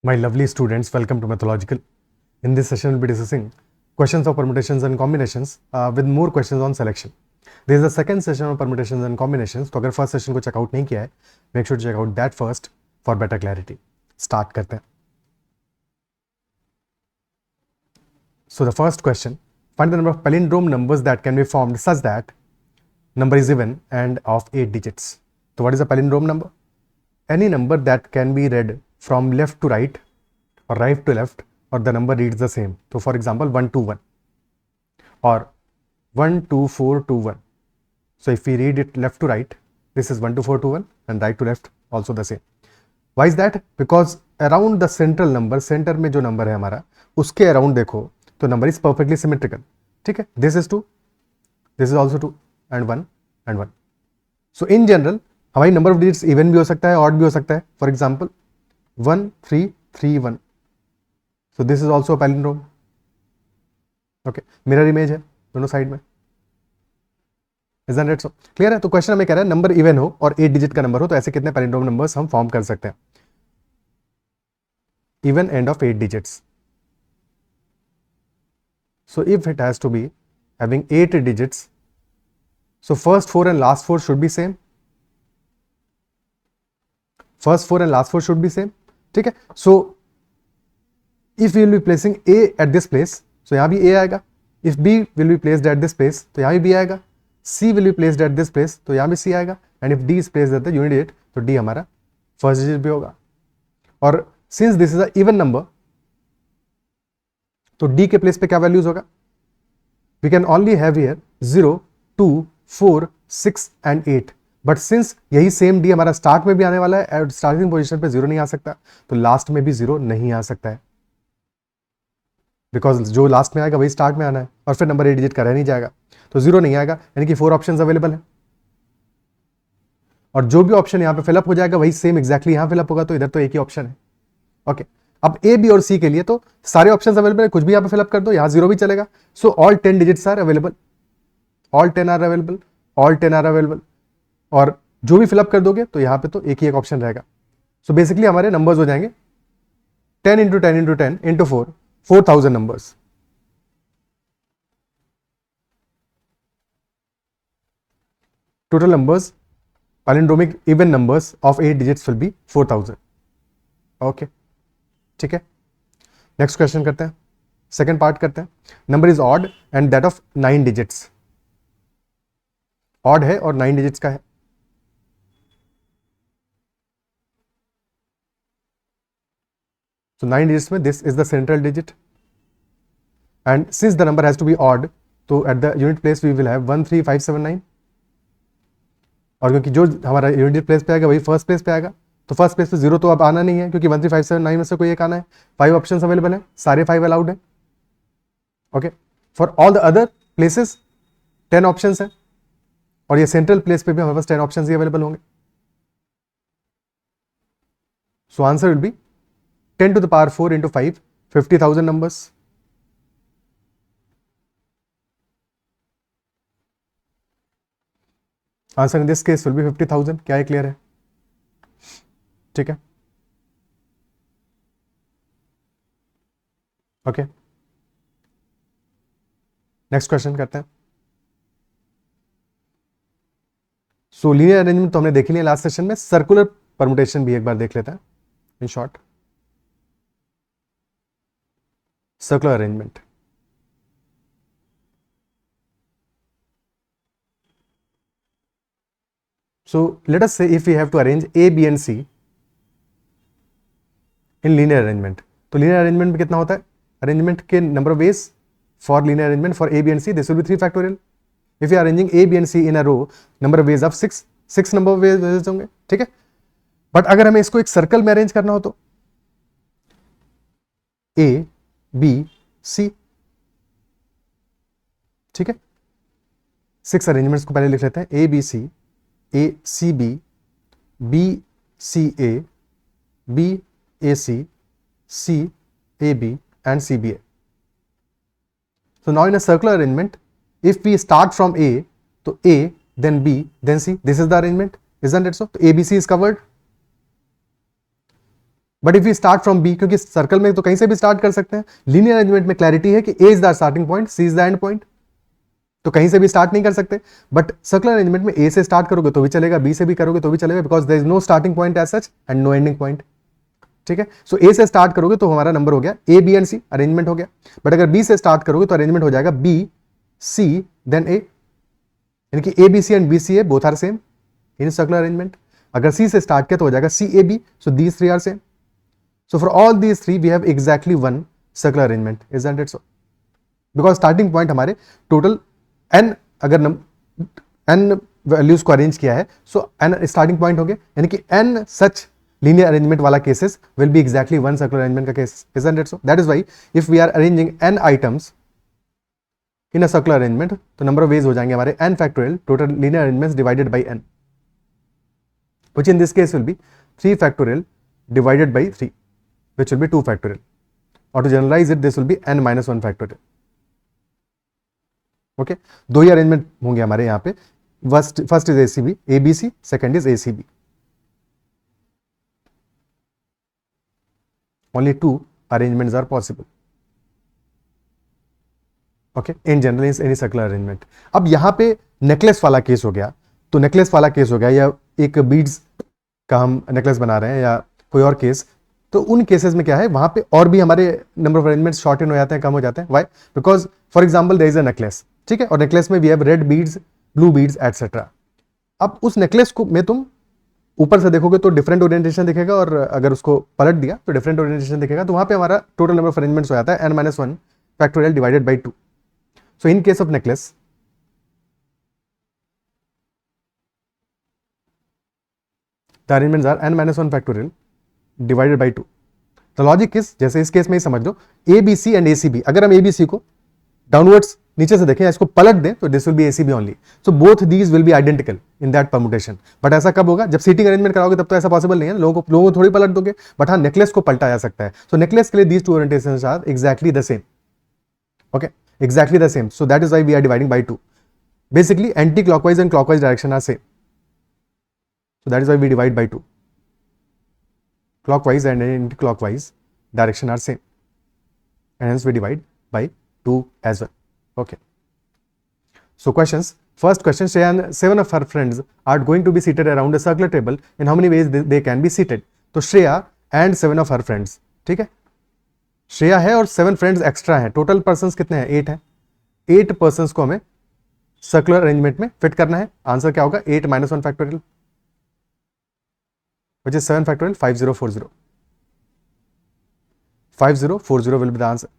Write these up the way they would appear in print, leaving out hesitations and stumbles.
My lovely students, welcome to Mathological. In this session, we'll be discussing questions of permutations and combinations with more questions on selection. This is the second session of permutations and combinations. तो अगर first session को checkout नहीं किया है, make sure to check out that first for better clarity. Start करते हैं. So the first question: find the number of palindrome numbers that can be formed such that number is even and of 8 digits. So what is a palindrome number? Any number that can be read from left to right or right to left, or the number reads the same. So for example 1 2 1 or 1 2 4 2 1. So if we read it left to right, this is 1 2 4 2 1, and right to left also the same. Why is that? Because around the central number, center में जो number है हमारा, उसके around देखो तो number is perfectly symmetrical. ठीक है, this is 2, this is also 2 and 1 and 1. So in general हमारी number of digits even भी हो सकता है, odd भी हो सकता है. For example 1 3 3 1. So this is also a palindrome. Okay, mirror image है दोनों साइड में. Isn't it so? Clear है? तो क्वेश्चन हमें कह रहा है नंबर इवन हो और 8 डिजिट का नंबर हो तो ऐसे कितने पैलिंड्रोम नंबर्स हम फॉर्म कर सकते हैं. Even end of 8 digits. So if it has to be having 8 digits, so first 4 and last 4 should be same. First 4 and last 4 should be same. ठीक है. So if we will be placing A at this place, so यहाँ भी A आएगा. If B will be placed at this place, तो यहाँ भी B आएगा. C will be placed at this place, तो यहाँ भी C आएगा. And if D is placed at the unit digit, तो D हमारा first digit भी होगा. और since this is a even number, तो D के place पे क्या values होगा? We can only have here 0, 2, 4, 6 and 8. But since यही same D हमारा start में भी आने वाला है, और starting position पे 0 नहीं आ सकता, तो last में भी 0 नहीं आ सकता है. बिकॉज जो लास्ट में आएगा वही स्टार्ट में आना है और फिर नंबर 8 डिजिट का रह नहीं जाएगा, तो 0 नहीं आएगा. यानी कि 4 ऑप्शंस अवेलेबल है और जो भी ऑप्शन यहाँ पे फिलअप हो जाएगा वही सेम एग्जैक्टली यहाँ फिलअप होगा. तो इधर तो एक ही ऑप्शन है. ओके, अब ए बी और सी के लिए तो सारे ऑप्शंस अवेलेबल है, कुछ भी यहाँ पे फिलअप कर दो, यहाँ 0 भी चलेगा. So all 10 digits are available, all 10 are available, all 10 are available. और जो भी फिलअप कर दोगे तो यहाँ पे तो एक ही एक ऑप्शन रहेगा. सो बेसिकली हमारे नंबर्स हो जाएंगे 10 into 10 into 10 into 4, 4000 numbers. Total numbers, palindromic even numbers of 8 digits will be 4000. Okay, ठीक है. नेक्स्ट क्वेश्चन करते हैं, सेकेंड पार्ट करते हैं. Number is odd and that of 9 digits. Odd है और 9 डिजिट्स का है. So 9 digits में this is the central digit, and since the number has to be odd, तो at the unit place we will have 1 3 5 7 9. और क्योंकि जो हमारा यूनिट प्लेस पे आएगा वही फर्स्ट प्लेस पे आएगा, तो फर्स्ट प्लेस पे 0 तो अब आना नहीं है क्योंकि 1 3 5 7 9 में से कोई एक आना है. 5 ऑप्शंस अवेलेबल है, सारे 5 अलाउड है. Okay, for all the other places 10 options है और ये सेंट्रल प्लेस पे भी हमारे पास 10 ऑप्शंस ही अवेलेबल होंगे. सो answer will be 10 to the power 4 into 5, 50,000 numbers. Answer in this case will be 50,000. क्या है, क्लियर है? ठीक है. ओके, नेक्स्ट क्वेश्चन करते हैं. सो लीनियर अरेंजमेंट तो हमने देख लिया लास्ट सेशन में. सर्कुलर परमुटेशन भी एक बार देख लेते हैं in short. Circular arrangement. So let us say if we have to arrange A, B and C in linear arrangement. तो linear arrangement में कितना होता है? Arrangement के number of ways for linear arrangement for A, B and C, this will be 3 factorial. If you are arranging A, B and C in a row, number of ways of 6 number of ways होंगे. ठीक है. But अगर हमें इसको एक circle में arrange करना हो तो A, B, C. ठीक है. 6 अरेंजमेंट्स को पहले लिख लेते हैं. A B C, A C B, B C A, B A C, C A B and C B A. So now in a circular arrangement, if we start from A, तो A then B then C, this is the arrangement, isn't it so? तो A B C is covered. But if you start from B, क्योंकि circle में तो कहीं से भी start कर सकते हैं, लीनियर अरेंजमेंट में क्लैरिटी है कि A is the starting point, C is the end point, तो कहीं से भी स्टार्ट नहीं कर सकते। बट सर्कुलर अरेंजमेंट में ए से स्टार्ट करोगे तो भी चलेगा, बी से भी करोगे तो भी चलेगा, because there is no starting point as such and no ending point. ठीक है, सो ए से स्टार्ट करोगे तो हमारा नंबर हो गया A B and C, arrangement हो गया। बट अगर बी से स्टार्ट करोगे तो अरेंजमेंट हो जाएगा बी सी देन ए, यानी कि A B C and B C A both are same in circular arrangement. अगर सी से स्टार्ट किया तो हो जाएगा C A B, so these three are same. So for all these three we have exactly one circular arrangement, isn't it so? Because starting point हमारे total n, अगर n values को arrange किया है, so n starting point हो गए, यानी कि n such linear arrangement वाला cases will be exactly one circular arrangement का case, isn't it so? That is why if we are arranging n items in a circular arrangement, तो number of ways हो जाएंगे हमारे n factorial total linear arrangements divided by n, which in this case will be 3 factorial divided by 3, which will be 2 factorial, or to generalize it this will be n minus 1 factorial. Okay, दो ही arrangement होंगे हमारे यहाँ पे, first is ACB ABC, second is ACB, only 2 arrangements are possible. Okay, in general is any circular arrangement. अब यहाँ पे necklace वाला case हो गया, तो नेकलेस वाला केस हो गया, या एक बीड्स का हम नेकलेस बना रहे हैं या कोई और केस, तो उन केसेस में क्या है, वहां पे और भी हमारे नंबर ऑफ अरेंजमेंट्स शॉर्टन हो जाते हैं, कम हो जाते हैं। Why? Because for example there is a necklace, ठीक है, और नेकलेस में we have red beads, blue beads etcetera. अब उस नेकलेस को में तुम ऊपर से देखोगे तो डिफरेंट ओरिएंटेशन दिखेगा, और अगर उसको पलट दिया तो डिफरेंट ओरिएंटेशन दिखेगा, तो वहां पे हमारा टोटल नंबर ऑफ अरेंजमेंट्स हो जाता है n-1 factorial divided by 2। So in case of necklace the arrangements are n-1 factorial divided by 2। The logic is, जैसे इस केस में ही समझ लो, A B C and ACB, अगर हम ABC को डाउनवर्ड्स नीचे से देखें या इसको पलट दें तो this will B ACB only, so both these will be identical in that permutation. But ऐसा कब होगा? जब सीटिंग अरेंजमेंट कराओगे तब तो ऐसा पॉसिबल नहीं है, लोगों को थोड़ी पलट दोगे, बट हाँ नेकलेस को पलटा जा सकता है। सो नेकलेस के लिए these two orientations are exactly the same. Okay, exactly the same, so that is why we are dividing by 2। Basically anti clockwise and clockwise direction are same, so that is why we divide by 2। Clockwise and anti-clockwise direction are same, and hence we divide by 2 as well. Okay. So questions. First question: Shreya and 7 of her friends are going to be seated around a circular table. In how many ways they can be seated? तो Shreya and 7 of her friends, ठीक है, श्रेया है और 7 friends extra हैं, total persons कितने हैं? 8 हैं। 8 persons को हमें सर्कुलर अरेंजमेंट में फिट करना है। आंसर क्या होगा? 8-1 factorial, which is 7 factorial 5040. 5040 will be the answer.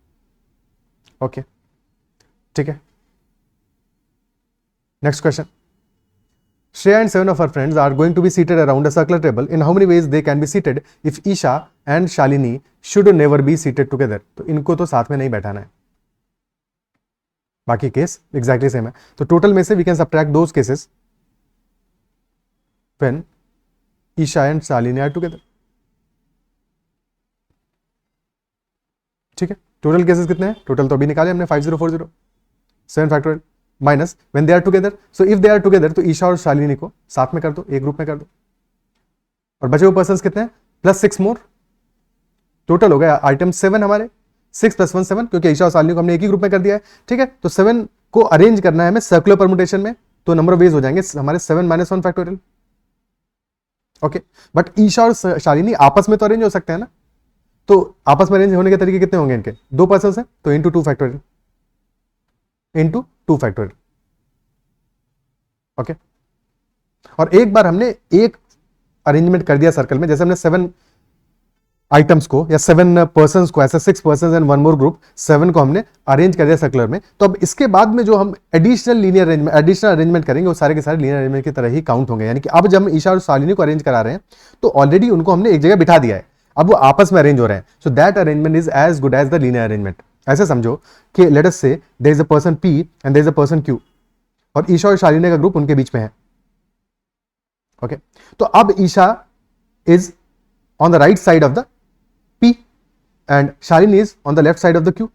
Okay, ठीक है। Next question. Shreya and 7 of her friends are going to be seated around a circular table. In how many ways they can be seated if Isha and Shalini should never be seated together? तो इनको तो साथ में नहीं बैठाना है, बाकी case exactly same है। तो टोटल में से we can subtract those cases when Isha and Shalini are together. ठीक है, टोटल केसेस कितने हैं? टोटल तो अभी निकाले हमने 5040, 7 factorial minus when they are together. So if they are together तो ईशा और शालिनी को साथ में कर दो, एक ग्रुप में कर दो, और बचे हुए पर्सन्स कितने हैं? +6 मोर। टोटल हो गया आइटम 7 हमारे, 6 + 1 7, क्योंकि ईशा और शालिनी को हमने एक ही ग्रुप में कर दिया है। ठीक है, तो 7 को अरेंज करना है हमें सर्कुलर परमुटेशन में, तो नंबर ऑफ वेज हो जाएंगे हमारे 7-1 फैक्टोरियल। ओके, बट ईशा और शालिनी आपस में तो अरेंज हो सकते हैं ना, तो आपस में अरेंज होने के तरीके कितने होंगे इनके? 2 पर्सन्स हैं तो into 2 factorial, into 2 factorial. Okay, और एक बार हमने एक अरेंजमेंट कर दिया सर्कल में, जैसे हमने 7 आइटम्स को या 7 पर्सन्स को, ऐसा 6 पर्सन्स एंड 1 मोर ग्रुप, 7 को हमने अरेंज कर दिया सर्कुलर में, तो अब इसके बाद में जो हम एडिशनल अरेंजमेंट करेंगे वो सारे के सारे लीनियर अरेंजमेंट की तरह ही काउंट होंगे। यानी कि अब जब हम ईशा और शालिनी को अरेंज करा रहे हैं तो ऑलरेडी उनको हमने एक जगह बिठा दिया है, अब वो आपस में अरेंज हो रहे हैं, so that arrangement is as good as the linear arrangement. ऐसे समझो कि let us say there is a person P and there is a person Q, और ईशा और शालिनी का ग्रुप उनके बीच में है। ओके, तो अब Isha is on the right side of the P and Shalini is on the left side of the Q।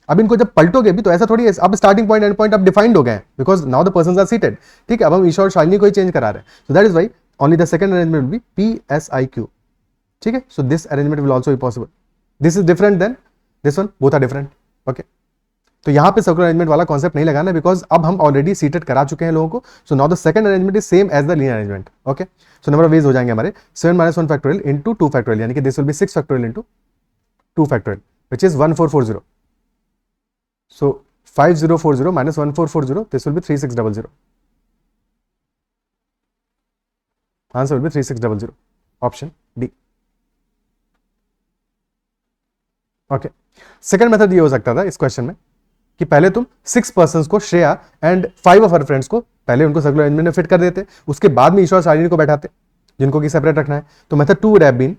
अब इनको जब पलटोगे भी तो ऐसा थोड़ी है, अब स्टार्टिंग पॉइंट एंड पॉइंट अब डिफाइंड हो गए, because now the persons are seated. ठीक है, अब हम ईशा और शालिनी को ही चेंज करा रहे हैं, so that is why only the second arrangement will be PSIQ। ठीक है. So this arrangement will also be possible. This is different than this one, both are different. Okay, तो यहां पे सर्कुलर अरेंजमेंट वाला concept नहीं लगाना, because अब हम ऑलरेडी सीटेड करा चुके हैं लोगों को. So now the second arrangement is same as the linear arrangement. Okay, so number of ways हो जाएंगे हमारे 7 - 1 फैक्टोरियल इंटू 2 फैक्टोरियल, यानी कि this will be 6 factorial into 2 factorial which is 1440. So 5040 minus 1440, this will be 3600. Answer will be 3600. Option D. Okay, second method ये हो सकता था इस क्वेश्चन में कि पहले तुम 6 पर्संस को, Shreya and 5 of her friends को, पहले उनको सर्कुलर अरेंजमेंट में फिट कर देते, उसके बाद में ईशा और शालिनी को बैठाते, जिनको कि सेपरेट रखना है. तो method 2 would have been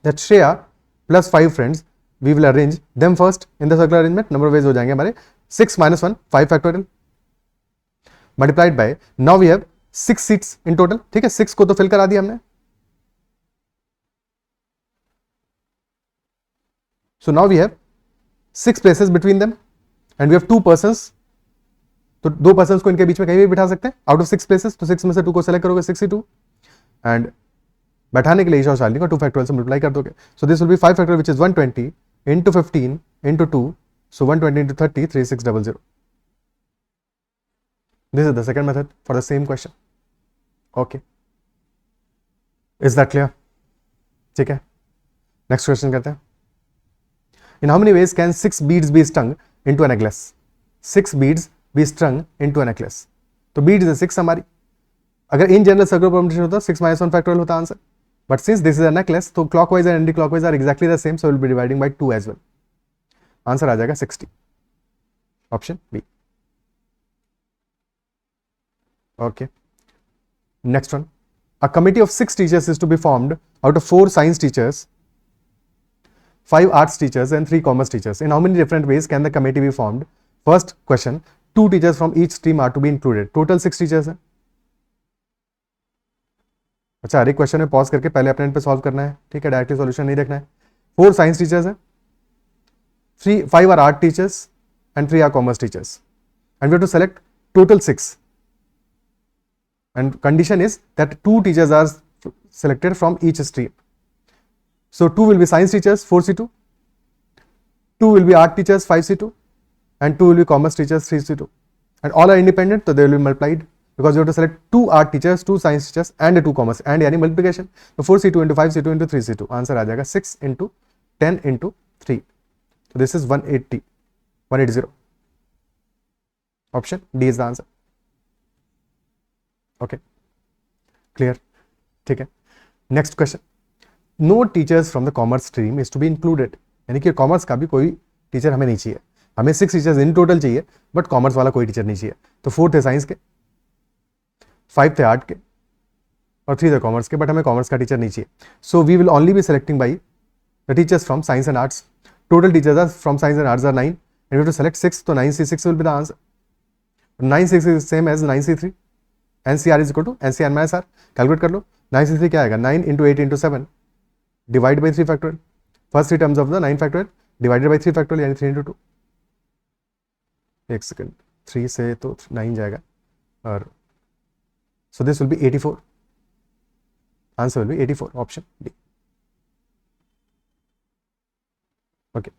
that Shreya plus 5 friends, we will arrange them first in the circular arrangement. number of ways हो जाएंगे हमारे 6 - 1 5 factorial multiplied by, now we have 6 seats in total. ठीक है, 6 को तो फिल करा दिया हमने. so now we have 6 places between them and we have 2 persons. तो 2 persons को इनके बीच में कहीं भी बिठा सकते हैं आउट ऑफ 6 places. तो 6 में से 2 को सेलेक्ट करोगे, 62, एंड बैठाने के लिए ईशा और शालिनी को 2 फैक्टोरियल से मल्टीप्लाई कर दोगे. सो this will B 5 factorial which is 120 into 15 into 2, so 120 into 30, 3600. This is the second method for the same question. Okay, is that clear? ठीक है, next question करते हैं. In how many ways can 6 beads be strung into a necklace? 6 beads be strung into a necklace. तो beads है 6 हमारी. अगर in general circular permutation होता 6 - 1 factorial होता answer. But since this is a necklace, so clockwise and anti-clockwise are exactly the same, so we'll be dividing by 2 as well. Answer आ जाएगा 60. Option B. Okay. Next one. A committee of 6 teachers is to be formed out of 4 science teachers, 5 arts teachers, and 3 commerce teachers. In how many different ways can the committee be formed? First question. 2 teachers from each stream are to be included. Total 6 teachers हैं. अच्छा, हर एक question में pause करके पहले अपने पे solve करना है. ठीक है, डायरेक्टली सॉल्यूशन नहीं देखना है. 4 साइंस टीचर्स हैं, 5 are art teachers and 3 are commerce teachers, and we have to select total 6, and condition is that 2 teachers are selected from each stream. So 2 will be science teachers 4C2, 2 will be art teachers 5C2, and 2 will be commerce teachers 3C2, and all are independent, so they will be multiplied because you have to select 2 art teachers, 2 science teachers, and 2 commerce, and यानी multiplication. So 4C2 into 5C2 into 3C2, answer आ जाएगा 6 into 10 into 3. So this is 180. Option D is the answer. Okay, clear? ठीक है, next question. No teachers from the commerce stream is to be included. यानी कि commerce का भी कोई teacher हमें नहीं चाहिए. हमें 6 टीचर्स इन टोटल चाहिए, बट कॉमर्स वाला कोई टीचर नहीं चाहिए. तो 4 थे साइंस के, 5 थे आर्ट के, और 3 थे कॉमर्स के, बट हमें कॉमर्स का टीचर नहीं चाहिए. So we will only be selecting by the teachers from science and arts. Total teachers are from science and arts are 9, and we have to select 6. तो 9C6 will be the answer. 9C6 is same as 9C3. NCR is equal to NCR minus R. Calculate कर लो. 9C3 क्या आएगा? 9 into 8 into 7 divide by 3 factorial. First 3 terms of the 9 factorial divided by 3 factorial, यानी 3 into 2. एक second, 3 से तो 9 जाएगा, और so this will be 84. Answer will be 84. Option D. Okay.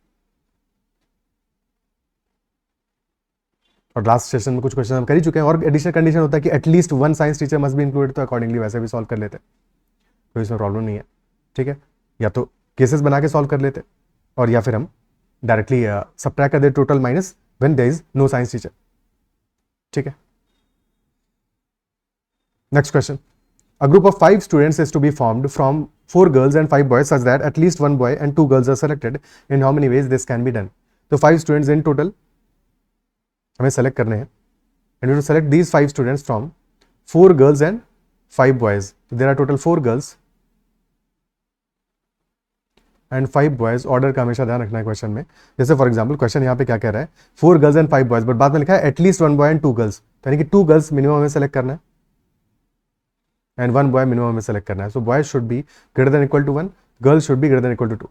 और लास्ट सेशन में कुछ क्वेश्चन हम कर ही चुके हैं, और एडिशनल कंडीशन होता है कि at least 1 science teacher must be included, तो अकॉर्डिंगली वैसे भी सॉल्व कर लेते हैं, तो इसमें प्रॉब्लम नहीं है. ठीक है, या तो केसेस बना के सॉल्व कर लेते, और या फिर हम डायरेक्टली सबट्रैक्ट कर दे total minus when there is no science teacher. ठीक है, next question. A group of 5 students is to be formed from 4 girls and 5 boys such that at least 1 boy and 2 girls are selected. In how many ways this can be done? So 5 students in total हमें select करने हैं, and we will select these 5 students from 4 girls and 5 boys. So there are total 4 girls and 5 boys. Order का हमेशा ध्यान रखना है question में. जैसे फॉर एग्जाम्पल क्वेश्चन यहाँ पे क्या कह रहा है, 4 girls and 5 boys, बट बाद में लिखा है एटलीस्ट 1 boy and 2 girls, तो यानी कि 2 girls मिनिमम हमें सेलेक्ट करना है and 1 boy minimum हमें select करना है. So boys should be greater than equal to 1, girls should be greater than equal to 2,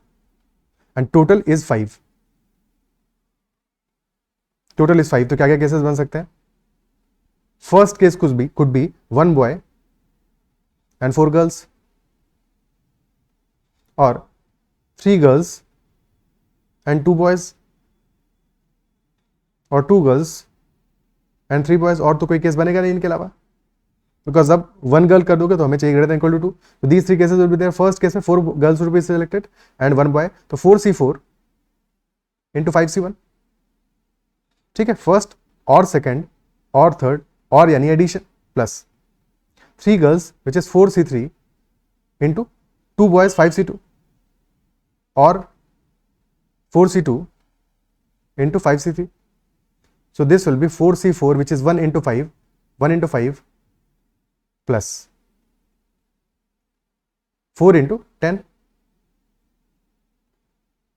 and total is 5. Total is 5. तो क्या क्या केसेस बन सकते हैं? First case could be 1 boy and 4 girls. और 3 गर्ल्स एंड 2 बॉयज और 2 girls and 3 boys, और तो कोई केस बनेगा नहीं इनके अलावा, बिकॉज अब 1 गर्ल कर दोगे तो हमें चाहिए ग्रेटर देन इक्वल टू 2, तो these 3 cases will be there. First case में 4 girls will be selected and 1 boy, तो 4C4 इंटू 5C1, ठीक है, फर्स्ट और सेकेंड और थर्ड और यानी addition, plus 3 girls which is 4C3 into 2 boys 5C2 और 4C2 into 5C3. So this will be 4C4 which is 1 into 5, 1 into 5 plus 4 into 10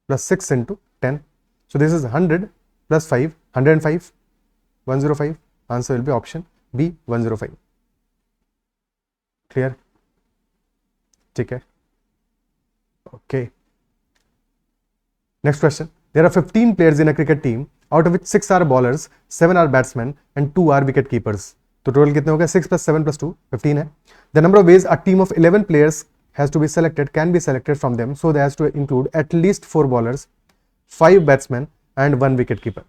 plus 6 into 10. So this is 100 plus 5, 105, 105. Answer will be option B, 105. Clear? ठीक है. Okay. Next question. There are 15 players in a cricket team, out of which 6 are bowlers, 7 are batsmen and 2 are wicket keepers. तो total कितने हो गए? 6 plus 7 plus 2, 15 है. The number of ways a team of 11 players has to be selected can be selected from them, so they has to include at least 4 bowlers, 5 batsmen and 1 wicket keeper.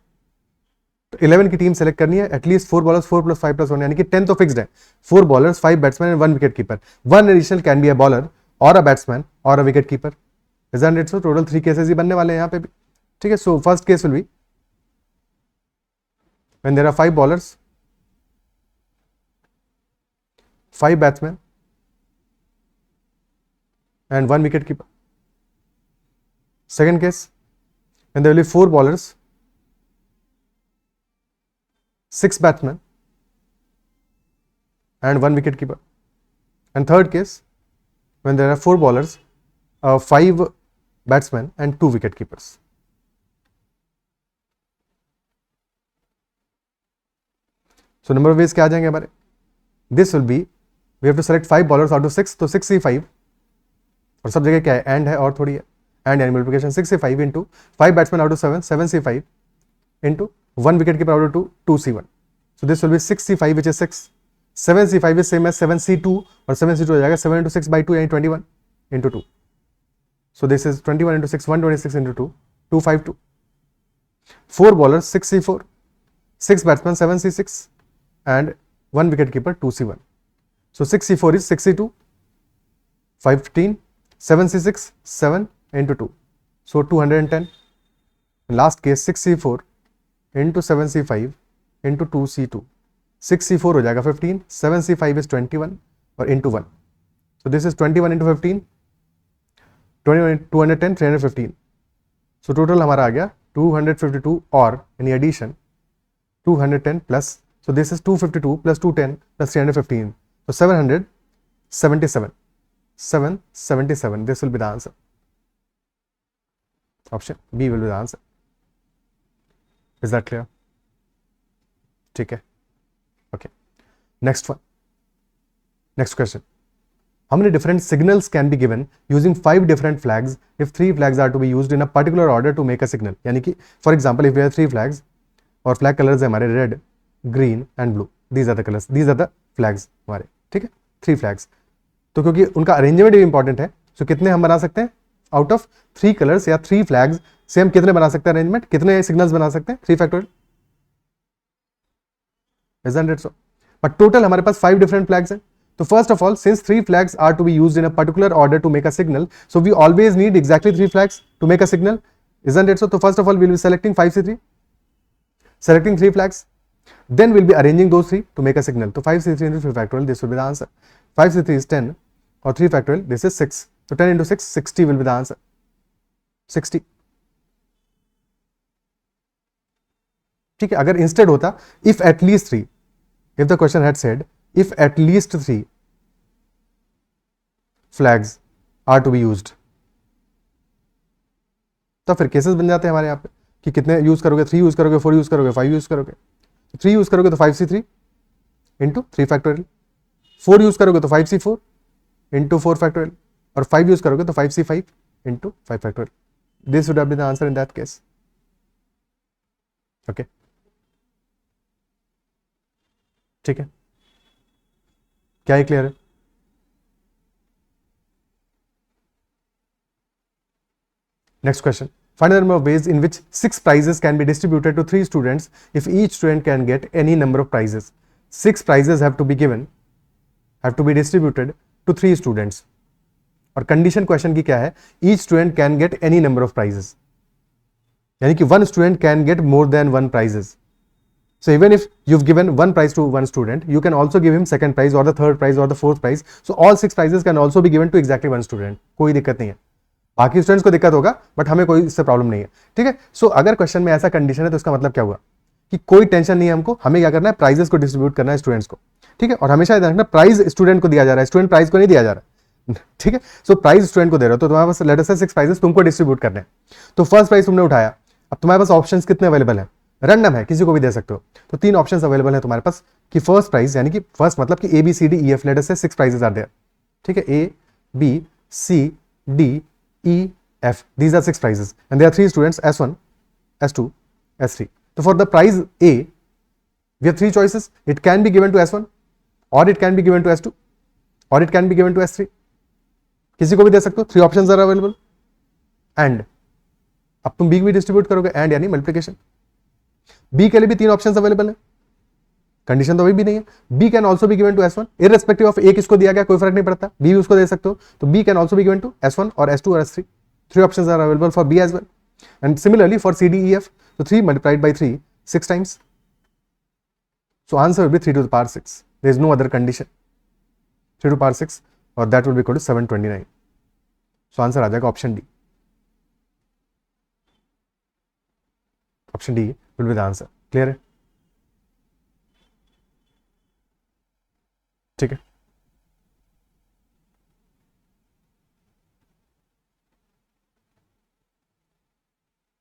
तो 11 की team select करनी है, at least 4 bowlers, 4 plus 5 plus 1, यानी कि 10 तो fixed है. 4 bowlers, 5 batsman and 1 wicket keeper. 1 additional can be a bowler और a batsman और a wicket keeper. Isn't it so? Total 3 cases ही बनने वाले हैं यहाँ पे भी, ठीक है. So first case will be when there are 5 bowlers, 5 batsmen and 1 wicket keeper. Second case, when there will be 4 bowlers, 6 batsmen and 1 wicket keeper. And third case, when there are 4 bowlers, 5 batsmen and 2 wicket keepers. So number of ways क्या आ जाएंगे हमारे? This will be, we have to select 5 bowlers out of 6, तो 6C5, और सब जगह क्या है? And है और थोड़ी है, एंड यानी multiplication. 6C5 into 5 batsman out of 7, 7C5 into 1 wicket keeper out of 2, 2C1. So this will be 6C5 which is 6, 7C5 is same as 7C2 और 7C2 हो जाएगा 7 इंटू 6 बाई 2 यानी 21 into 2. So this is 21 into 6, 126 into 2, 252. 4 bowlers 6C4, 6 batsmen 7C6 and 1 wicket keeper 2C1. So 6C4 is 6C2, 15, 7C6, 7 into 2. So 210. Last case 6C4 into 7C5 into 2C2. 6C4 हो जाएगा 15, 7C5 is 21 और into 1. So this is 21 into 15, 21, 210, 315. So total हमारा आ गया 252 और any addition 210 plus. So this is 252 plus 210 plus 315. So 777. 777. This will be the answer. Option B will be the answer. Is that clear? ठीक है. Okay. Next one. Next question. How many different signals can be given using 5 different flags if 3 flags are to be used in a particular order to make a signal? यानी कि for example if we have 3 flags और flag colors है हमारे red, green and blue, these are the colours, these are the flags हमारे, ठीक है. 3 flags, तो क्योंकि उनका अरेंजमेंट भी इंपॉर्टेंट है, सो कितने हम बना सकते हैं आउट ऑफ 3 कलर्स या 3 फ्लैग्स से हम कितने बना सकते हैं अरेंजमेंट, कितने सिग्नल्स बना सकते हैं? 3 factorial. Isn't it so? But total हमारे पास 5 डिफरेंट फ्लैग्स हैं. तो first of all, since 3 flags are to be used in a particular order to make a signal, so we always need exactly 3 flags to make a signal. Isn't it so? So first of all, we'll be selecting 5C3, selecting 3 flags. Then we'll be arranging those 3 to make a signal. So 5C3 into 3 factorial, this will be the answer. 5C3 is 10 or 3 factorial, this is 6. So 10 into 6, 60 will be the answer. 60. ठीक है. अगर instead होता if at least 3, if the question had said if at least 3 flags are to be used, तो फिर cases बन जाते हैं हमारे यहाँ पे कि कितने यूज करोगे, 3 यूज करोगे, 4 यूज करोगे, 5 यूज करोगे. 3 यूज करोगे तो 5C3 इंटू 3 फैक्टोरियल, 4 यूज करोगे तो 5C4 इंटू 4 फैक्टोरियल, और 5 यूज करोगे तो 5C5 into 5 factorial. This would have been the answer in that case. Okay, ठीक है. क्या ये क्लियर है? Next question. Find the number of ways in which 6 prizes can be distributed to 3 students if each student can get any number of prizes. 6 prizes have to be distributed to 3 students. और condition question की क्या है? Each student can get any number of prizes. यानी कि one student can get more than one prizes. So even if you've given one prize to one student, you can also give him second prize or the third prize or the fourth prize. So all 6 prizes can also be given to exactly one student. कोई दिक्कत नहीं है. बाकी students को दिक्कत होगा, but हमें कोई इससे प्रॉब्लम नहीं है. ठीक है. सो अगर क्वेश्चन में ऐसा कंडीशन है तो इसका मतलब क्या हुआ कि कोई टेंशन नहीं है हमको. हमें क्या करना है? प्राइजेस को डिस्ट्रीब्यूट करना है स्टूडेंट्स को. ठीक है. और हमेशा याद रखना, प्राइज स्टूडेंट को दिया जा रहा है, स्टूडेंट प्राइज को नहीं दिया जा रहा. ठीक है. सो प्राइज स्टूडेंट को दे रहे हो तो तुम्हारे पास लेट अस से 6 प्राइजेस तुमको डिस्ट्रीब्यूट करने हैं. तो फर्स्ट प्राइज तुमने उठाया. अब तुम्हारे पास ऑप्शंस कितने अवेलेबल है? रैंडम है, किसी को भी दे सकते हो. तो 3 ऑप्शंस अवेलेबल है तुम्हारे पास कि फर्स्ट प्राइज, यानी कि फर्स्ट मतलब कि ABCDEF, लेट अस से 6 प्राइजेस आर देयर. ठीक है. ABCDEF, these are 6 prizes and there are 3 students, S1, S2, S3. So for the prize A, we have 3 choices. It can be given to S1 or it can be given to S2 or it can be given to S3. किसी को भी दे सकते हो. 3 options are available. And अब तुम B भी distribute करोगे, and यानी मल्टीप्लिकेशन. बी के लिए भी 3 ऑप्शंस अवेलेबल है. कंडीशन तो अभी भी नहीं है. B can also be given to S1 irrespective of A किसको दिया गया, कोई फर्क नहीं पड़ता. बी भी उसको दे सकते हो. तो B can also be given to S1 और S2 और S3. 3 options are available for B as well. And similarly for CDEF, so 3 multiplied by 3, 6 times. So answer will be 3 to the power 6. There is no other condition. 3 to the power 6 or that will be equal to 729. So answer आ जाएगा option D. Option D will be the answer. Clear है? ठीक है.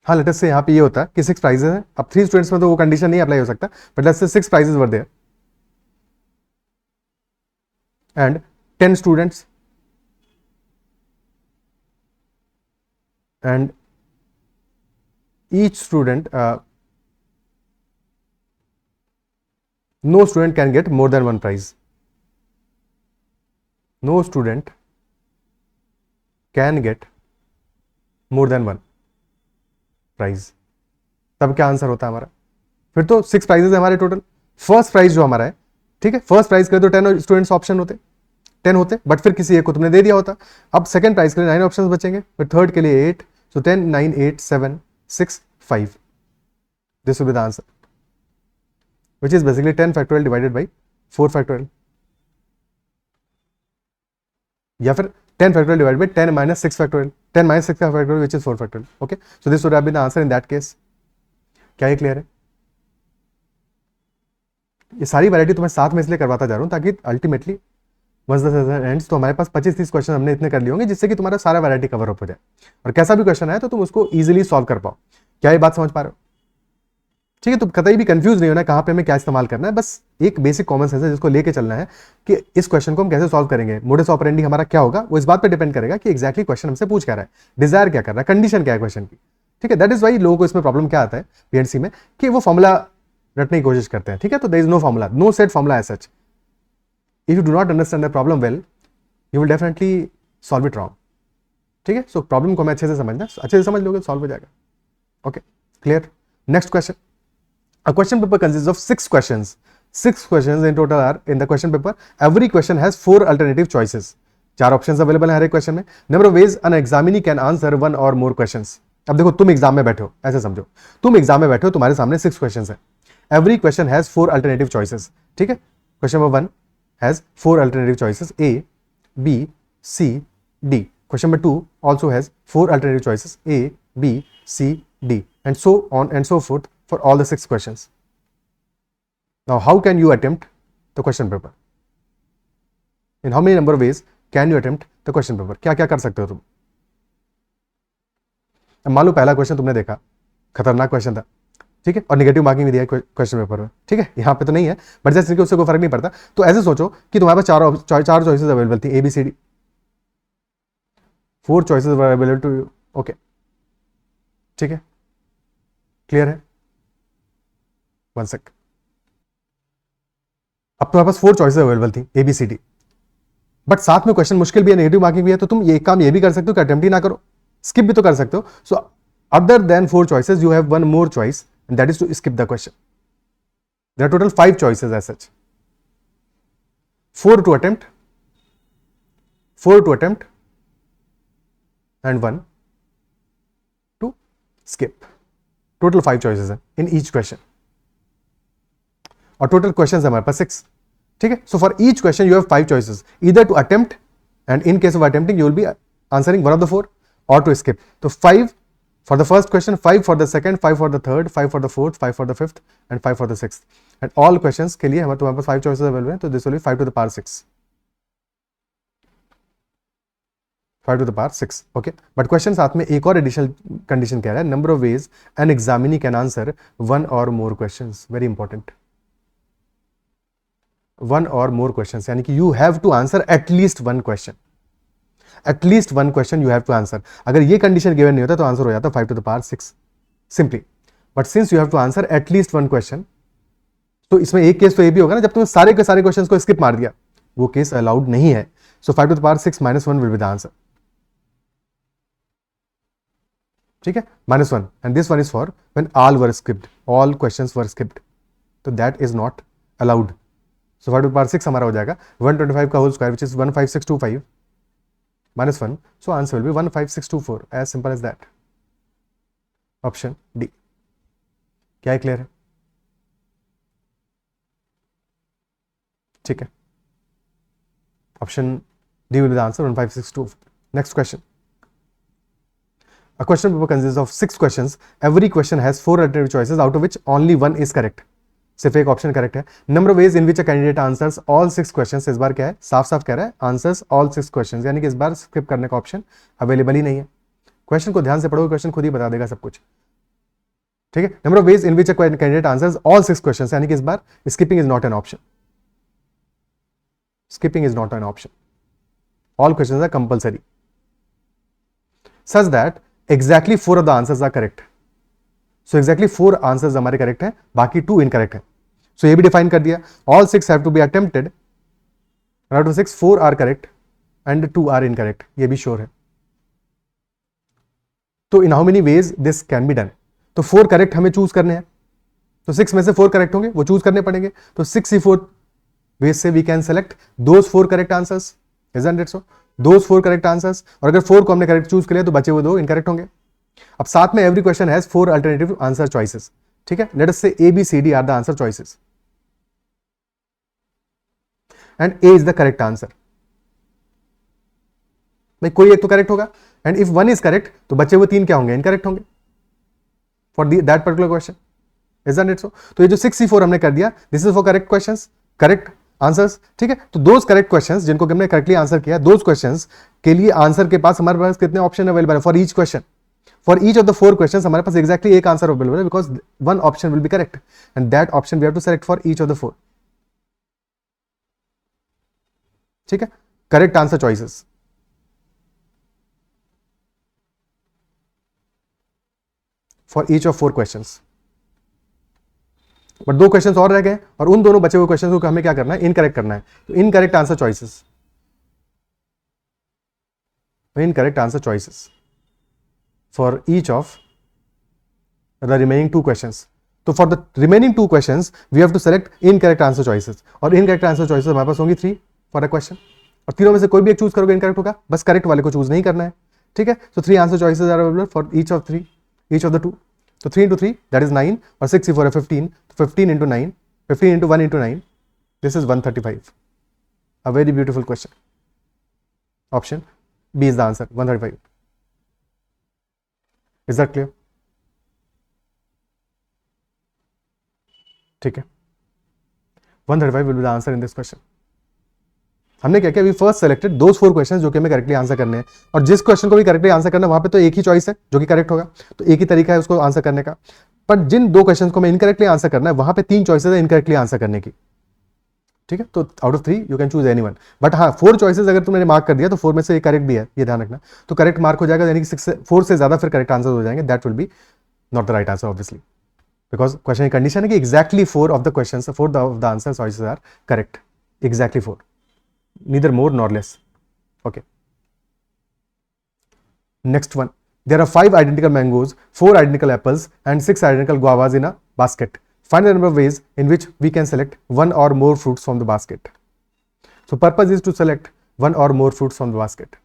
हाँ, let's say यहाँ पे ये होता है कि 6 प्राइजेस हैं. अब 3 स्टूडेंट्स में तो वो कंडीशन नहीं अप्लाई हो सकता, but let's say 6 prizes were there and 10 students and each student no student can get more than one prize. No student can get more than one prize. तब क्या आंसर होता है हमारा? फिर तो 6 प्राइजेस है हमारे टोटल. फर्स्ट प्राइज जो हमारा है, ठीक है, फर्स्ट प्राइज के तो 10 स्टूडेंट्स ऑप्शन होते, 10 होते, बट फिर किसी एक को तुमने दे दिया होता. अब सेकंड प्राइज के लिए 9 ऑप्शंस बचेंगे, फिर थर्ड के लिए 8. सो 10 9 8 7 6 5. This will be the answer, which is basically 10 factorial divided by 4 factorial, या फिर 10 factorial divided by 10 minus 6 factorial, 10 minus 6 factorial which is 4 factorial. Okay, so this would have been the answer in that case. क्या ये clear है? ये सारी variety तो मैं साथ में इसलिए करवाता जा रहा हूँ ताकि ultimately once the session ends तो हमारे पास 25-30 क्वेश्चन हमने इतने कर लिए होंगे जिससे कि तुम्हारा सारा वैरायटी कवर अप हो जाए और कैसा भी क्वेश्चन आए तो तुम उसको इजीली सॉल्व कर पाओ. क्या ये बात समझ पा रहे हो? ठीक है. तो कतई भी कंफ्यूज नहीं होना कहाँ पे हमें क्या इस्तेमाल करना है. बस एक बेसिक कॉमन सेंस है जिसको लेके चलना है कि इस क्वेश्चन को हम कैसे सॉल्व करेंगे. मोडस ऑपरेंडी हमारा क्या होगा वो इस बात पे डिपेंड करेगा कि एक्जैक्टली क्वेश्चन हमसे पूछ क्या रहा है, डिजायर क्या कर रहा है, कंडीशन क्या है क्वेश्चन की. ठीक है. दैट इज वाई लोगों को इसमें प्रॉब्लम क्या आता है पीएनसी में कि वो फॉर्मुला रटने की कोशिश करते हैं. ठीक है. तो there is no formula, no set formula as such. If you do not understand the problem well you will definitely solve it wrong. ठीक है. सो प्रॉब्लम को हमें अच्छे से समझना, अच्छे से समझ लोगे सॉल्व हो जाएगा. Okay, clear. Next question. A question paper consists of 6 questions. 6 questions in total are in the question paper. Every question has 4 alternative choices. 4 options available हैं हर एक क्वेश्चन में. Number of ways an examinee can answer 1 or more questions. अब देखो तुम exam में बैठे हो, ऐसे समझो तुम एग्जाम में बैठे हो, तुम्हारे सामने 6 questions हैं. Every question has 4 alternative choices. ठीक है. Question number 1 has 4 alternative choices A, B, C, D. Question number 2 also has 4 alternative choices A, B, C, D, and so on and so forth for all the 6 questions. Now how can you attempt the question paper? In how many number of ways can you attempt the question paper? क्या क्या कर सकते हो तुम? अब मान लो पहला question तुमने देखा, खतरनाक क्वेश्चन था, ठीक है, और नेगेटिव मार्किंग भी दिया है क्वेश्चन पेपर में. ठीक है. यहाँ पे तो नहीं है बट जैसे कि उससे कोई फर्क नहीं पड़ता. तो ऐसे सोचो कि तुम्हारे पास 4 चॉइसेस अवेलेबल थी, ABCD. 4 choices available to you. Okay, ठीक है, क्लियर है. One sec. अब तुम्हारे पास 4 चॉइसेस अवेलेबल थी ABCD, बट साथ में क्वेश्चन मुश्किल भी है, नेगेटिव मार्किंग भी है. तो तुम ये काम ये भी कर सकते हो कि अटेम्प्ट ही ना करो, स्किप भी तो कर सकते हो. So other than 4 choices you have one more choice and that is to skip the question. There are total 5 choices as such. 4 to attempt, 4 to attempt and 1 to skip. Total 5 choices है in each question. और total questions हमारे पास 6. ठीक है. So for each question you have 5 choices, either to attempt and in case of attempting you will be answering one of the 4 or to skip. So 5 for the first question, 5 for the second, 5 for the third, 5 for the fourth, 5 for the fifth and 5 for the sixth. And all questions के लिए हमारे पास 5 choices available हैं. तो this will be 5 to the power 6. 5 to the power 6. Okay. But question साथ में एक और additional condition कह रहा है, number of ways an examinee can answer one or more questions. Very important. One or more questions यानी कि you have to answer at least one question. At least one question you have to answer. अगर ये condition given नहीं होता तो answer हो जाता 5 to the power 6 simply. But since you have to answer at least one question, तो इसमें एक केस तो ये भी होगा ना, जब तुमने सारे के सारे क्वेश्चंस को स्किप मार दिया, वो केस अलाउड नहीं है. सो 5 to the power 6 minus 1 will be the answer. ठीक है, -1. And this one is for when all were skipped, all questions were skipped. तो that is not allowed. So 5 to the power 6 हमारा हो जाएगा 125 का whole square which is 15625 minus 1. So answer will be 15624. As simple as that. Option D. क्या है, clear है? ठीक है. Option D will be the answer, 15624. Next question. A question paper consists of 6 questions. Every question has 4 alternative choices out of which only one is correct. सिर्फ एक option correct है. Number of ways in which a candidate answers all 6 questions. इस बार क्या है, साफ साफ कह रहा है आंसर्स ऑल 6 क्वेश्चंस, यानी कि इस बार स्किप करने का ऑप्शन अवेलेबल ही नहीं है. क्वेश्चन को ध्यान से पढ़ोगे, क्वेश्चन खुद ही बता देगा सब कुछ. ठीक है. Number of ways in which a candidate answers all 6 questions, यानी कि इस बार skipping is not an option. Skipping is not an option. All questions are compulsory such that exactly 4 of the answers are correct. So exactly 4 answers हमारे correct हैं, बाकी 2 incorrect हैं. सो ये भी डिफाइन कर दिया. All 6 have to be attempted. Out of 6 4 are correct and 2 are incorrect. ये भी श्योर है. तो in how many ways this can be done. तो 4 करेक्ट हमें चूज करने हैं, तो 6 में से 4 करेक्ट होंगे, वो चूज करने पड़ेंगे. तो 64 वेज से we can select those 4 correct answers. Isn't it so? Those 4 correct answers. और अगर 4 को हमने करेक्ट चूज कर लिया तो बचे हुए 2 इनकरेक्ट होंगे. अब साथ में every question has 4 alternative answer choices. ठीक है. Let us say A, B, C, D are the answer choices and A is the correct answer. भाई कोई एक तो करेक्ट होगा, एंड इफ 1 इज करेक्ट तो बचे हुए 3 क्या होंगे, इनकरेक्ट होंगे for that particular question. Isn't it सो? तो ये जो 64 हमने कर दिया, this is for correct questions, correct answers. ठीक है. तो दोज करेक्ट क्वेश्चंस जिनको हमने करेक्टली आंसर किया, दोज क्वेश्चंस के लिए आंसर के पास हमारे पास कितने ऑप्शन अवेलेबल है for each question. For each of the 4 questions हमारे पास एक्जैक्टली एक आंसर अवेलेबल है, because 1 option will be correct and that option we have to select for each of the 4. ठीक है. Correct answer choices. For each of 4 questions. But 2 questions और रह गए, और उन दोनों बचे हुए क्वेश्चंस को हमें क्या करना है, इनकरेक्ट करना है. तो incorrect answer choices. Incorrect answer choices for each of the remaining 2 questions. तो for the remaining 2 questions we have to select incorrect answer choices, और incorrect answer choices हमारे पास होंगी 3 for a question, और तीनों में से कोई भी एक चूज करोगे इनकरेक्ट होगा, बस करेक्ट वाले को चूज नहीं करना है. ठीक है. so 3 answer choices are available for each of the 2. तो 3 into 3 that is 9, और 64 है 15. तो 15 into 9, 15 into 1 into 9, this is 135. A very beautiful question. Option B is the answer, 135. Is that clear? ठीक है. 135 will be the answer in this question. हमने क्या किया, we first selected those 4 questions जो कि हमें करेक्टली आंसर करने हैं, और जिस क्वेश्चन को भी करेक्टली आंसर करना है वहां पे तो एक ही चॉइस है जो कि करेक्ट होगा, तो एक ही तरीका है उसको आंसर करने का. पर जिन 2 क्वेश्चंस को हमें इनकरेक्टली आंसर करना है वहां पे 3 चॉइसेस है इनकरेक्टली आंसर करने की. ठीक है. तो out of 3 you can choose anyone. But हाँ, 4 चॉइसेस अगर तुमने मार्क कर दिया तो 4 में से एक करेक्ट भी है, ये ध्यान रखना. तो करेक्ट मार्क हो जाएगा, यानी कि 4 से ज्यादा फिर करेक्ट आंसर हो जाएंगे. That will be not the right answer obviously, because question की कंडीशन है कि exactly 4 of the questions, 4 of the answer choices are correct. Exactly 4, neither more nor less. Okay. Next one, there are 5 identical mangoes, 4 identical apples and 6 identical guavas in a basket. Find the number of ways in which we can select one or more fruits from the basket. So purpose is to select one or more fruits from the basket.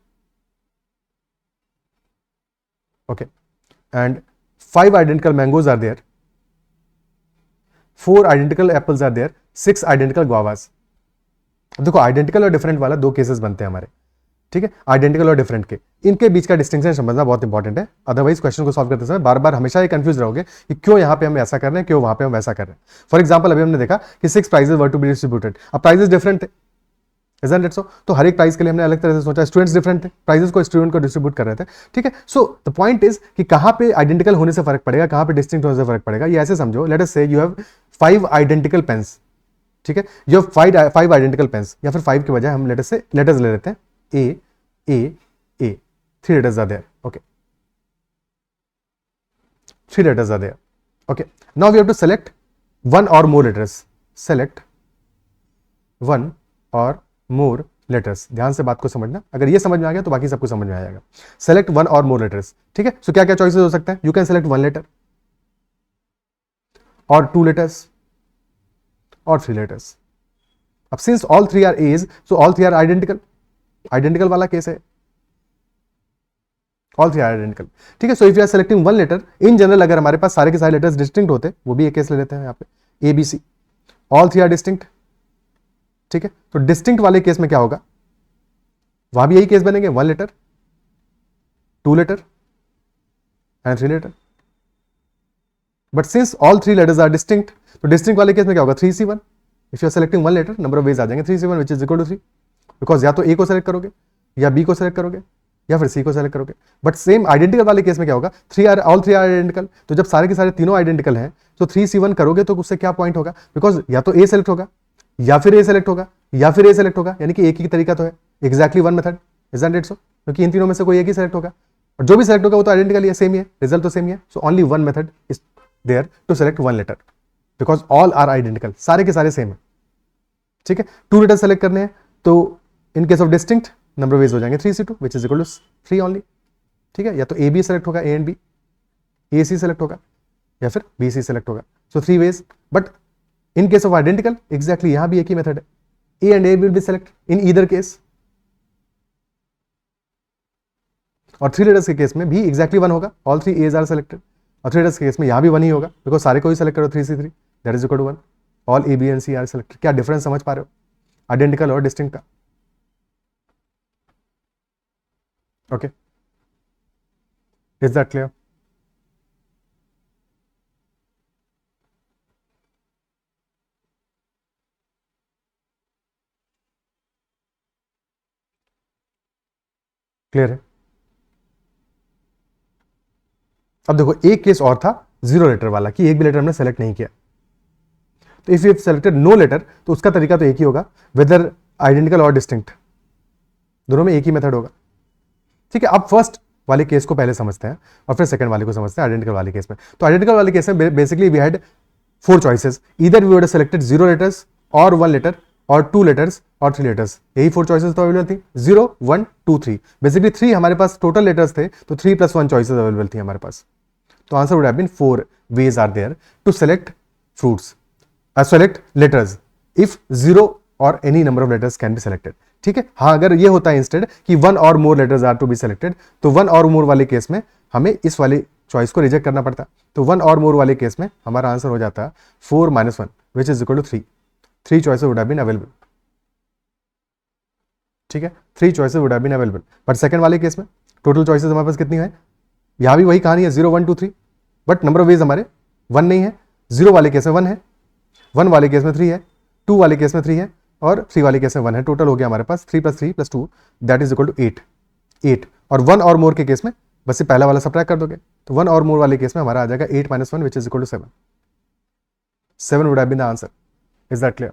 Okay, and 5 identical mangoes are there, 4 identical apples are there, 6 identical guavas. देखो identical और different वाला 2 cases बनते हैं हमारे, ठीक है, identical और different के, इनके बीच का डिस्टिंक्शन समझना बहुत इंपॉर्टेंट है। अदरवाइज क्वेश्चन को सॉल्व करते समय बार बार हमेशा ये कंफ्यूज रहोगे कि क्यों यहाँ पे हम ऐसा कर रहे हैं, क्यों वहां पे हम वैसा कर रहे हैं। फॉर एग्जाम्पल अभी हमने देखा कि 6 prizes were to be distributed, अब प्राइजेस डिफरेंट थे, isn't it so? तो हर एक प्राइस के लिए हमने अलग तरह से सोचा, स्टूडेंट्स डिफरेंट थे, प्राइजेस को स्टूडेंट को डिस्ट्रीब्यूट कर रहे थे, ठीक है। सो द पॉइंट इज कि कहां पे आइडेंटिकल होने से फर्क पड़ेगा, कहां पे डिस्टिंक्ट होने से फर्क पड़ेगा, ये ऐसे समझो, लेट अस से यू हैव 5 आइडेंटिकल पेन्स, ठीक है, यू हैव 5 आइडेंटिकल पेन्स, या फिर 5 के बजाय हम लेटर्स ले लेते हैं ए 3 letters are there, okay, 3 letters are there, okay. Now we have to select one or more letters, select one or more letters। ध्यान से बात को समझना, अगर ये समझ में आ गया तो बाकी सबको समझ में आ जाएगा। सेलेक्ट वन और मोर लेटर्स, ठीक है। सो क्या क्या चॉइसेस हो सकते हैं, यू कैन सेलेक्ट 1 letter और 2 letters और 3 letters। अब since all 3 are A's, so all 3 are identical, identical वाला केस है, ऑल 3 आर आइडेंटिकल, ठीक है। So if you are selecting 1 letter, in general अगर हमारे पास सारे के सारे लेटर्स डिस्टिंक्ट होते, वो भी एक केस ले लेते हैं यहाँ पे, A B C, all 3 are distinct, ठीक है। तो डिस्टिंक्ट वाले केस में क्या होगा, वहां भी यही केस बनेंगे, 1 letter, 2 letter and 3 letter। But since all 3 letters are distinct, तो डिस्टिंक्ट वाले केस में क्या होगा, 3C1। If you are selecting 1 letter, number of ways आ जाएंगे 3C1 which is equal to 3, because या तो ए को सेलेक्ट करोगे, या बी को सेलेक्ट करोगे, या फिर सी को सेलेक्ट करोगे। बट सेम आइडेंटिकल वाले केस में क्या होगा, ऑल 3 आर आइडेंटिकल, तो जब सारे के सारे तीनों आइडेंटिकल हैं, तो 3C1 करोगे तो उससे क्या पॉइंट होगा, बिकॉज या तो ए सेलेक्ट होगा, या फिर ए सेलेक्ट होगा, या फिर ए सेलेक्ट होगा, यानी कि एक ही तरीका तो है, एग्जैक्टली 1 मेथड, इजंट इट सो? क्योंकि इन तीनों में से कोई एक ही सेलेक्ट होगा, और जो भी सेलेक्ट होगा वो तो आइडेंटिकल है, सेम ही है, रिजल्ट तो सेम ही है। So only 1 method is there to select 1 letter, because all are identical, सारे के सारे सेम है, ठीक है। 2 letters सेलेक्ट करने हैं, तो in case of distinct number of ways हो जाएंगे 3C2 which is equal to 3 only, ठीक है। या तो ए बी सेलेक्ट होगा, A and B, A C select होगा, या फिर बी सी सेलेक्ट होगा। So 3 ways, but in case of identical exactly यहां भी एक ही मेथड है, A and A will be select in either case, और 3 letters के केस में भी एग्जैक्टली 1 होगा, ऑल 3 एज आर सेलेक्टेड, और 3 letters के केस में यहां भी 1 ही होगा, बिकॉज सारे को ही सेलेक्ट करो 3C3 that is equal to 1, all A B and C are selected. क्या डिफरेंस समझ पा रहे हो आइडेंटिकल और डिस्टिंक्ट का? Okay, is that clear? Clear है? अब देखो एक केस और था 0 letter वाला, कि एक भी लेटर हमने सेलेक्ट नहीं किया, तो if you selected no letter, तो उसका तरीका तो एक ही होगा, वेदर आइडेंटिकल और डिस्टिंक्ट, दोनों में एक ही मेथड होगा, ठीक है। अब फर्स्ट वाले केस को पहले समझते हैं और फिर सेकंड वाले को समझते हैं, आइडेंटिकल वाले केस में। तो आइडेंटिकल वाले केस में basically we had 4 choices, either we would selected 0 letters और 1 letter और 2 letters और 3 letters, यही 4 choices तो अवेलेबल थी, 0 1 2 3, बेसिकली 3 हमारे पास टोटल लेटर्स थे, तो 3 + 1 choices अवेलेबल थी हमारे पास। तो answer would have been 4 ways are there to select fruits, select letters if 0 और any number of letters can be selected, ठीक है। हाँ, अगर ये होता है इंस्टेड कि 1 और more letters are to be selected, तो 1 और मोर वाले केस में हमें इस वाले चॉइस को रिजेक्ट करना पड़ता, तो 1 और मोर वाले केस में हमारा आंसर हो जाता 4 - 1 which is equal to 3। 3 choices would have been available, ठीक है, 3 choices would have been available. But second वाले केस में टोटल चॉइसेस हमारे पास कितनी है, यहां भी वही कहानी है, 0 1 2 3, बट नंबर ऑफ वेज हमारे 1 नहीं है, 0 वाले केस में 1 है, 1 वाले केस में 3 है, 2 वाले केस में 3 है, और 3 वाले केस में 1 है। टोटल हो गया हमारे पास 3 + 3 + 2 दैट इज इक्वल टू 8। और 1 और मोर के केस में बस ये पहला वाला सब्ट्रैक्ट कर दोगे, तो 1 और मोर वाले केस में हमारा आ जाएगा 8 - 1 which is equal to 7। 7 would have been the answer, is that clear?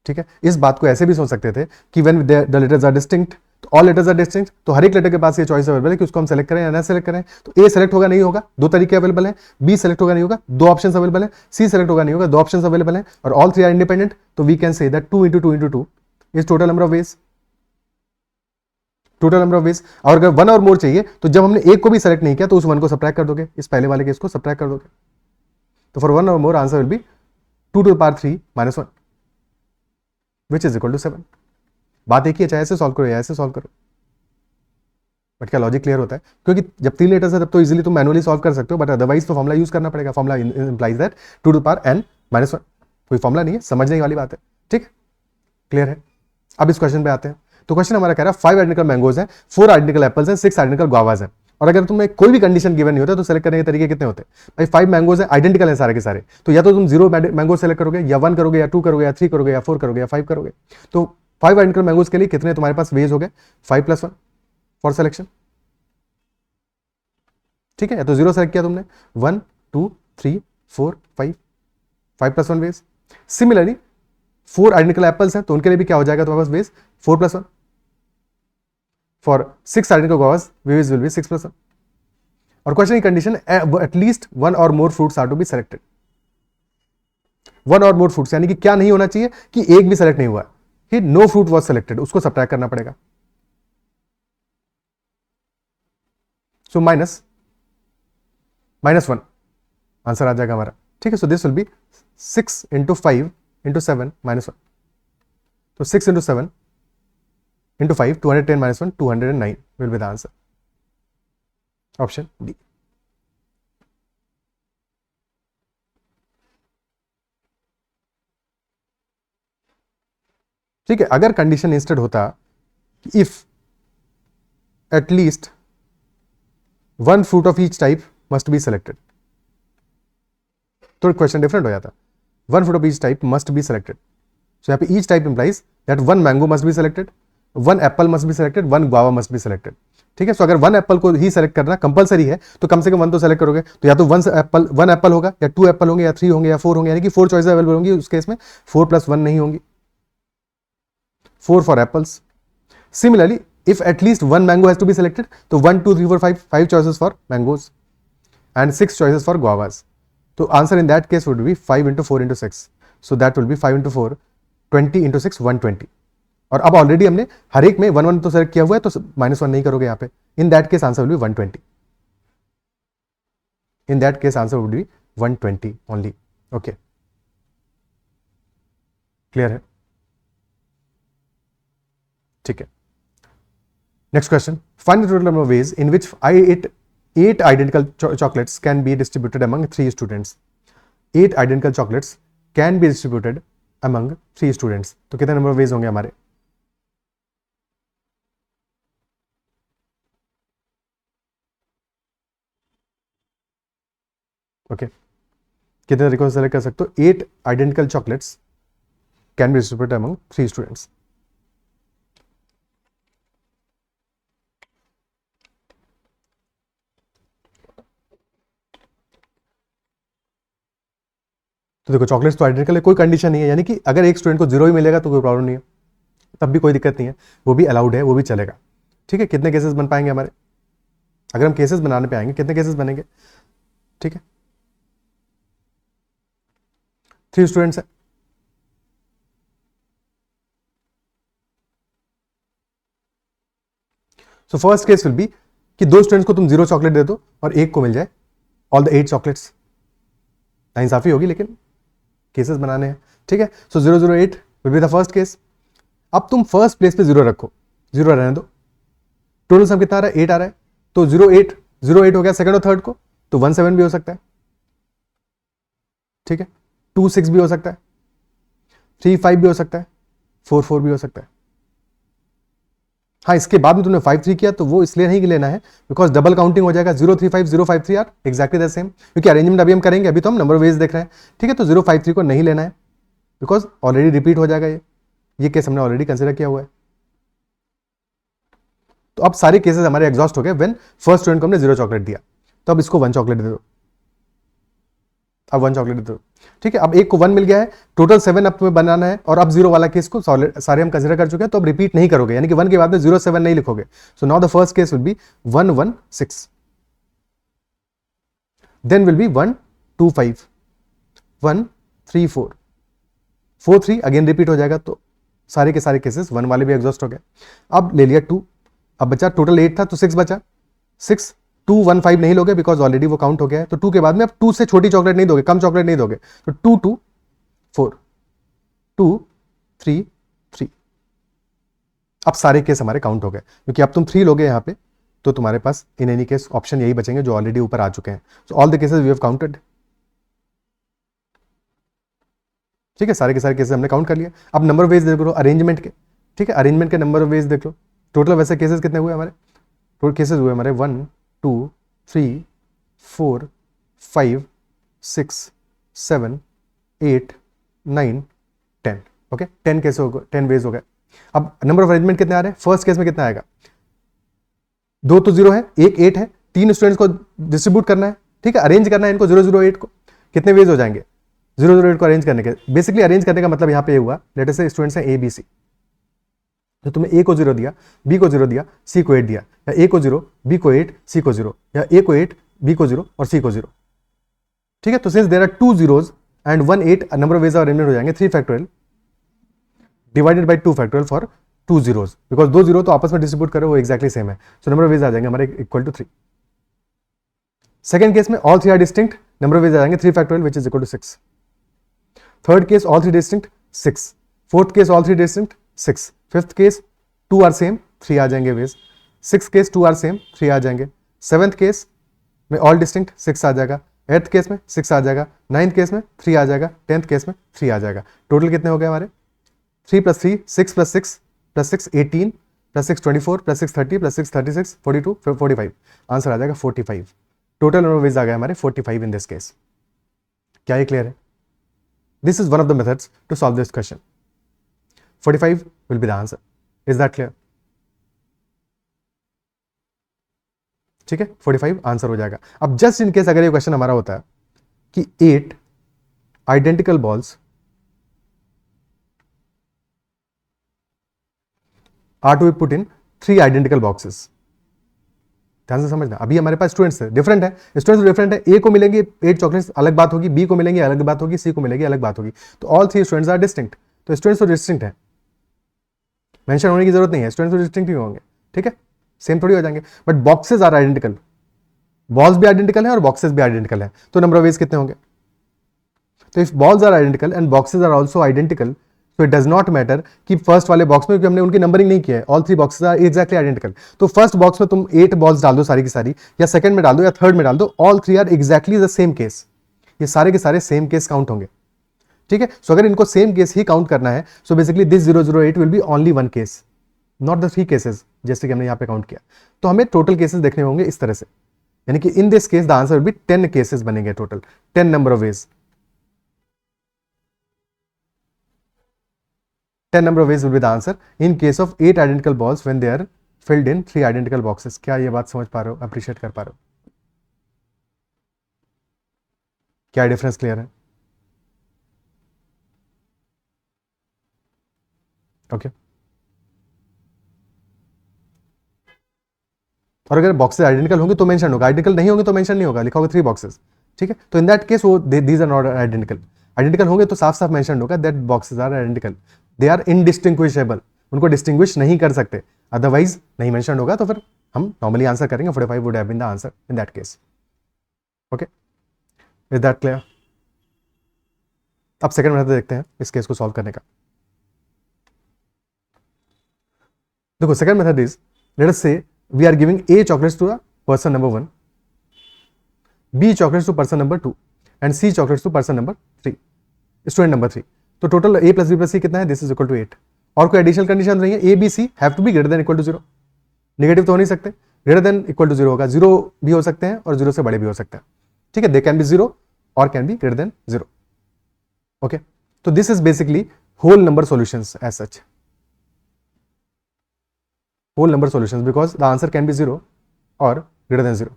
ठीक है, इस बात को ऐसे भी सोच सकते थे कि when the letters are distinct, तो ऑल लेटर्स आर डिस्टिंक्ट, तो हर एक लेटर के पास ये चॉइस अवेलेबल है कि उसको हम सेलेक्ट करें या ना सेलेक्ट करें। तो ए सेलेक्ट होगा नहीं होगा, 2 तरीके अवेलेबल हैं, बी सेलेक्ट होगा नहीं होगा, 2 ऑप्शंस अवेलेबल हैं, सी सेलेक्ट होगा नहीं होगा, 2 ऑप्शंस अवेलेबल हैं, और ऑल 3 आर इंडिपेंडेंट, तो we can say that 2 × 2 × 2 is total number of ways. Total number of ways. और अगर वन और मोर चाहिए तो जब हमने एक को भी सेलेक्ट नहीं किया तो उस वन को सब्ट्रैक्ट कर दोगे, इस पहले वाले केस को सब्ट्रैक्ट कर दोगे। तो फॉर वन और more answer will be 2 to the power 3 minus 1 which is equal to 7। बात एक ही है, चाहे ऐसे सॉल्व करो या ऐसे सॉल्व करो, बट क्या लॉजिक क्लियर होता है? क्योंकि जब 3 लेटर्स है तब तो इजीली तुम मैनुअली सॉल्व कर सकते हो, बट अदरवाइज तो फॉर्मुला यूज करना पड़ेगा। Formula implies that 2 to the power n minus 1। कोई फॉर्मुला नहीं है, समझने वाली बात है। ठीक, क्लियर है? अब इस क्वेश्चन पे आते हैं। तो क्वेश्चन हमारा कह रहा है 5 आइडेंटिकल मैंगोज हैं, 4 आइडेंटिकल एप्पल्स हैं, 6 आइडेंटिकल गुआवाज हैं। और अगर तुम्हें कोई भी कंडीशन गिवन नहीं होता तो सेलेक्ट करने के तरीके कितने होते हैं? भाई 5 मैंगोज हैं, आइडेंटिकल हैं सारे के सारे, तो या तो तुम 0 मैंगो सेलेक्ट करोगे, या 1 करोगे, या 2 करोगे, या 3 करोगे, या 4 करोगे, या 5 करोगे। तो 5 आइडेंटिकल मैंगोज के लिए कितने तुम्हारे पास वेज हो गए? 5 + 1 फॉर सिलेक्शन। ठीक है, या तो 0 सेलेक्ट किया तुमने, 1 2 3 4 5, 5 + 1 वेज। सिमिलरली 4 आइडेंटिकल एप्पल्स हैं तो उनके लिए भी क्या हो जाएगा तुम्हारे पास ways? 4 + 1। For 6 identical guavas ways will be 6 + 1। और क्वेश्चन की कंडीशन एटलीस्ट 1 और more fruits are to be selected. 1 और मोर फ्रूट्स यानी कि क्या नहीं होना चाहिए कि एक भी सेलेक्ट नहीं हुआ है, नो फ्रूट वॉज सेलेक्टेड, उसको सब्ट्रैक्ट करना पड़ेगा। सो -1 आंसर आ जाएगा हमारा। ठीक है, सो दिस विल बी 6 × 5 × 7 -1। तो 6 × 7 × 5 210 -1 209 will be the answer. Option D. ठीक है, अगर कंडीशन इंस्टेड होता if at least 1 fruit of each type must be selected, तो क्वेश्चन डिफरेंट हो जाता। 1 fruit of each type must be selected, so यहाँ पे each type implies that 1 mango must be selected, 1 apple must be selected, 1 guava must be selected। ठीक है, सो अगर 1 Apple को ही select करना कंपलसरी है तो कम से कम 1 तो सेलेक्ट करोगे। तो या तो 1 एप्पल होगा, या 2 एप्पल होंगे, या 3 होंगे, या 4 होंगे, यानी कि 4 चॉइसेस अवेलेबल होंगी। उस केस में 4 + 1 नहीं होंगी, 4 for apples. Similarly if at least 1 mango has to be selected, तो 1 2 3 4 5 choices for mangoes and 6 choices for guavas। तो answer in that case would be 5 × 4 × 6, so that will be 5 × 4 20 × 6 120। और अब already हमने हर एक में 1 1 तो सेलेक्ट किया हुआ है, तो -1 नहीं करोगे यहाँ पे। इन that case answer will B 120। In that case answer would be 120 only. Okay, clear है? ठीक है, next question, find the total number of ways in which 8 identical chocolates can be distributed among 3 students। 8 identical chocolates can be distributed among 3 students। तो कितने number of veg होंगे हमारे? Okay, कितने तरीकों से सेलेक्ट कर सकते हो? 8 identical chocolates can be distributed among 3 students। तो देखो, चॉकलेट्स तो आइडेंटिकल है, कोई कंडीशन नहीं है, यानी कि अगर एक स्टूडेंट को 0 ही मिलेगा तो कोई प्रॉब्लम नहीं है, तब भी कोई दिक्कत नहीं है, वो भी अलाउड है, वो भी चलेगा। ठीक है, कितने केसेस बन पाएंगे हमारे? अगर हम केसेस बनाने पे आएंगे, कितने केसेस बनेंगे? ठीक है, 3 स्टूडेंट्स है। So first case will B कि 2 स्टूडेंट्स को तुम 0 चॉकलेट दे दो और एक को मिल जाए ऑल द 8 चॉकलेट्स। नाइंसाफी होगी, लेकिन केसेस बनाने हैं। ठीक है, सो 008 will be the first case. अब तुम फर्स्ट प्लेस पे 0 रखो, 0 रहने दो। टोटल सम कितना आ रहा है? 8 आ रहा है, तो 0 8 हो गया सेकंड और थर्ड को, तो 1 7 भी हो सकता है। ठीक है, 2 6 भी हो सकता है, 3 5 भी हो सकता है, 4 4 भी हो सकता है। हाँ, इसके बाद में तुमने 5 3 किया तो वो इसलिए नहीं लेना है बिकॉज डबल काउंटिंग हो जाएगा। 0 3 5 0 5 3 आर एक्जैक्टली द सेम, क्योंकि अरेंजमेंट अभी हम करेंगे, अभी तो हम नंबर वेज देख रहे हैं। ठीक है, तो 0 5 3 को नहीं लेना है बिकॉज ऑलरेडी रिपीट हो जाएगा। ये केस हमने ऑलरेडी कंसिडर किया हुआ है। तो अब सारे केसेस हमारे एग्जॉस्ट हो गए व्हेन फर्स्ट स्टूडेंट को हमने 0 चॉकलेट दिया, तो अब इसको 1 चॉकलेट दे दो। अब 1 चॉकलेट दे दो। ठीक है, अब एक को 1 मिल गया है, टोटल 7 अब तुम्हें बनाना है, और अब 0 वाला केस को सारे हम कंसिडर कर चुके हैं, तो अब रिपीट नहीं करोगे, यानी कि 1 के बाद में 0 7 नहीं लिखोगे। So now the first case will be 1 1 6, then will be 1 2 5 1 3 4 4 3 again repeat हो जाएगा, तो सारे के सारे केसेस 1 वाले भी एग्जॉस्ट हो गए। अब ले लिया 2, अब बचा टोटल 8 था तो 6 बचा, 6, 2, 1, 5 नहीं लोगे बिकॉज ऑलरेडी वो काउंट हो गया है, तो 2 के बाद में अब 2 से छोटी चॉकलेट नहीं दोगे, कम चॉकलेट नहीं दोगे, तो 2, 2, 4, 2, 3, 3। अब सारे केस हमारे काउंट हो गए, क्योंकि अब तुम 3 लोगे यहां पे तो तुम्हारे पास इन एनी केस ऑप्शन यही बचेंगे जो ऑलरेडी ऊपर आ चुके हैं। So all the cases we have counted. ठीक है, सारे के सारे केसेस हमने काउंट कर लिया। अब नंबर ऑफ वेज देख लो अरेंजमेंट के। ठीक है, अरेंजमेंट के नंबर ऑफ वेज देख लो। टोटल वैसे केसेस कितने हुए हमारे? टोटल केसेस हुए हमारे 1, 2, 3, 4, 5, 6, 7, 8, 9, 10। ओके, 10 केस हो गए, 10 वेज हो गए। अब नंबर ऑफ अरेंजमेंट कितने आ रहे हैं? फर्स्ट केस में कितना आएगा? 2 तो 0 है, 1 8 है, 3 स्टूडेंट्स को डिस्ट्रीब्यूट करना है। ठीक है, अरेंज करना है इनको 0, 0, 8 को। कितने वेज हो जाएंगे 0, 0, 8 को अरेंज करने के? बेसिकली अरेंज करने का मतलब यहाँ पे हुआ, लेट अस से स्टूडेंट्स हैं A B C, तो तुमने A को 0 दिया, B को 0 दिया, C को 8 दिया, या A को 0, B को 8, C को 0, या A को 8, B को 0 और C को 0। ठीक है, तो since there are 2 zeros and 1 8 number of ways of arrangement हो जाएंगे 3 factorial divided by 2 factorial for 2 zeros, because 2 0 तो आपस में डिस्ट्रीब्यूट करो वो एक्जैक्टली सेम है, सो नंबर ऑफ वेज आ जाएंगे हमारे इक्वल टू 3। सेकंड केस में all 3 are distinct, number of ways आ जाएंगे 3 factorial which is equal to 6। Third case all 3 distinct 6, fourth case all 3 distinct 6, fifth case 2 are same 3 आ जाएंगे ways, six case 2 are same 3 आ जाएंगे, seventh case में all distinct 6 आ जाएगा, eighth case में 6 आ जाएगा, नाइन्थ केस में 3 आ जाएगा, 10th केस में 3 आ जाएगा। टोटल कितने हो गए हमारे? 3 + 3 6 + 6 + 6 18 + 6 24 + 6 30 + 6 36 42 45। आंसर आ जाएगा 45। टोटल नंबर ऑफ वेज आ गए हमारे 45 इन दिस केस। क्या ये क्लियर है? This is one of the methods to solve this question. 45 will be the answer. Is that clear? ठीक है, 45 आंसर हो जाएगा। अब जस्ट इन केस अगर ये क्वेश्चन हमारा होता है कि 8 identical balls are to be put in 3 identical boxes, ध्यान से समझना। अभी हमारे पास स्टूडेंट्स डिफरेंट है, स्टूडेंट्स डिफरेंट है, ए को मिलेंगे 8 चॉकलेट्स अलग बात होगी, बी को मिलेंगे अलग बात होगी, सी को मिलेगी अलग बात होगी, तो ऑल 3 स्टूडेंट्स आर डिस्टिंक्ट। तो स्टूडेंट्स तो डिस्टिंक्ट है, मेंशन होने की जरूरत नहीं है, स्टूडेंट्स तो डिस्टिंक्ट ही होंगे। ठीक है, सेम थोड़ी हो जाएंगे, but boxes are identical, balls भी आइडेंटिकल है और बॉक्सेस भी आइडेंटिकल है, तो नंबर ऑफ वेज कितने होंगे? तो if balls are identical and boxes are also identical, तो इट डज नॉट मैटर कि फर्स्ट वाले बॉक्स में, क्योंकि हमने उनकी नंबरिंग नहीं किया है, all 3 boxes are exactly identical, तो फर्स्ट बॉक्स में तुम 8 बॉल्स डाल दो सारी की सारी, या सेकंड में डाल दो या थर्ड में डाल दो, all 3 are exactly the same case, ये सारे के सारे सेम केस काउंट होंगे। ठीक है, सो अगर इनको सेम केस ही काउंट करना है, so basically this 008 will be only 1 case, not the 3 cases जैसे कि हमने यहाँ पे काउंट किया। तो हमें टोटल केसेस देखने होंगे इस तरह से, यानी कि in this case the answer will be 10 cases बनेंगे total, 10 number of ways, 10 number of ways will be the answer in case of 8 identical balls when they are filled in 3 identical boxes। क्या ये बात समझ पा रहे हो, appreciate कर पा रहे हो? क्या डिफरेंस क्लियर है? ओके, और अगर बॉक्सेस आइडेंटिकल होंगे तो मेंशन होगा, आइडेंटिकल नहीं होंगे तो मेंशन नहीं होगा, लिखा होगा 3 बॉक्सेस। ठीक है, तो इन दैट केस वो these are not identical, identical होंगे तो साफ साफ मेंशन होगा that boxes are identical, they are indistinguishable, उनको डिस्टिंग्विश नहीं कर सकते, अदरवाइज नहीं मेंशन होगा तो फिर हम नॉर्मली आंसर करेंगे 45 would have been the answer in that case. Okay, is that clear? अब सेकंड मेथड देखते हैं इस केस को सॉल्व करने का। देखो second method is, let us say we are giving A chocolates to person number 1, B chocolates to person number 2 and C chocolates to person number 3, student number 3। तो टोटल A + B + C कितना है? This is equal to 8। और कोई additional condition नहीं है, A B C have to be greater than equal to 0, negative तो हो नहीं सकते, ग्रेटर देन इक्वल टू 0 होगा, 0 भी हो सकते हैं और 0 से बड़े भी हो सकते हैं। ठीक है, दे कैन बी 0 और can be greater than 0। Okay, तो this is basically whole number solutions as such, whole number solutions because the answer can be 0 or greater than 0।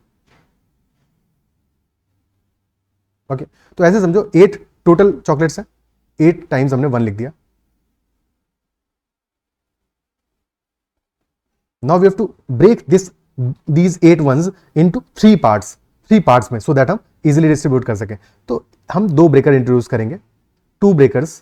Okay, तो ऐसे समझो 8 टोटल चॉकलेट्स हैं, 8 टाइम्स हमने 1 लिख दिया। Now we have to break these 8 ones into 3 parts में, so that हम easily distribute कर सकें। तो हम 2 ब्रेकर इंट्रोड्यूस करेंगे, 2 breakers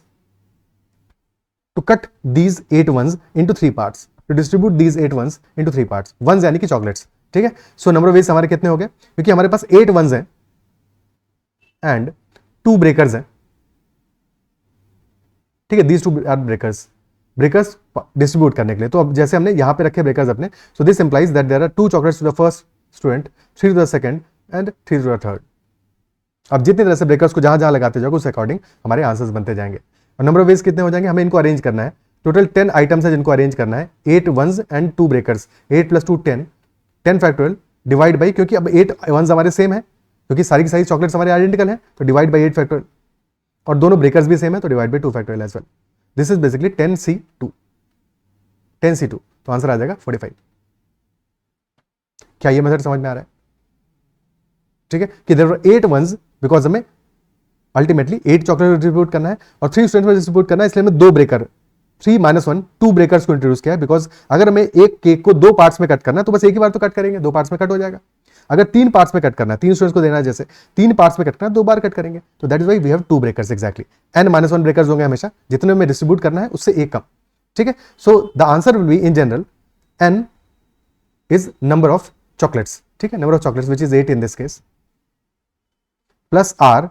to cut these 8 ones into 3 parts। To distribute these 8 ones into 3 parts. Ones यानी कि चॉकलेट्स. ठीक है. सो नंबर ऑफ वेज हमारे कितने हो गए, क्योंकि हमारे पास 8 वंस हैं एंड 2 ब्रेकर्स हैं. ठीक है. दीज 2 आर ब्रेकर्स डिस्ट्रीब्यूट करने के लिए. तो अब जैसे हमने यहां पे रखे ब्रेकर्स अपने, so this implies that there are 2 chocolates to the first student, 3 to the second and 3 to the third. अब जितनी तरह से ब्रेकर्स को जहां जहां लगाते जाओगे उस अकॉर्डिंग हमारे आंसर्स बनते जाएंगे. और नंबर ऑफ वेज कितने हो जाएंगे, हमें इनको अरेंज करना है. टोटल 10 आइटम्स है जिनको अरेंज करना है. 8 ones and 2 breakers. 8 + 2 10. 10 factorial divide by, क्योंकि अब 8 वंस हमारे सेम है, क्योंकि सारी की सारी चॉकलेट्स हमारे आइडेंटिकल है, तो डिवाइड बाई 8 फैक्टोरियल. और दोनों ब्रेकर्स भी सेम है, तो divide by 2 factorial as well. This is basically 10C2. 10C2. तो आंसर आ जाएगा 45. क्या ये मेथड समझ में आ रहा है? ठीक है. कि देयर आर 8 वंस, बिकॉज हमें अल्टीमेटली 8 चॉकलेट डिस्ट्रीब्यूट करना है और 3 स्टूडेंट्स में डिस्ट्रीब्यूट करना है, इसलिए हमें 2 ब्रेकर 3 - 1 2 ब्रेकर्स को इंट्रोड्यूस किया है. बिकॉज अगर हमें एक केक को 2 पार्ट्स में कट करना है तो बस एक ही बार तो कट करेंगे, 2 पार्ट्स में कट हो जाएगा. अगर 3 पार्ट्स में कट करना है, 3 स्टूडेंट्स को देना है, जैसे 3 पार्ट्स में कट करना है, 2 बार कट करेंगे. तो that is why we have 2 breakers exactly. n-1 breakers होंगे हमेशा, जितने में डिस्ट्रीब्यूट करना है उससे एक कम. ठीक है. So the answer will be in general n is number of chocolates. ठीक है. Number of chocolates which is 8 in this case, plus r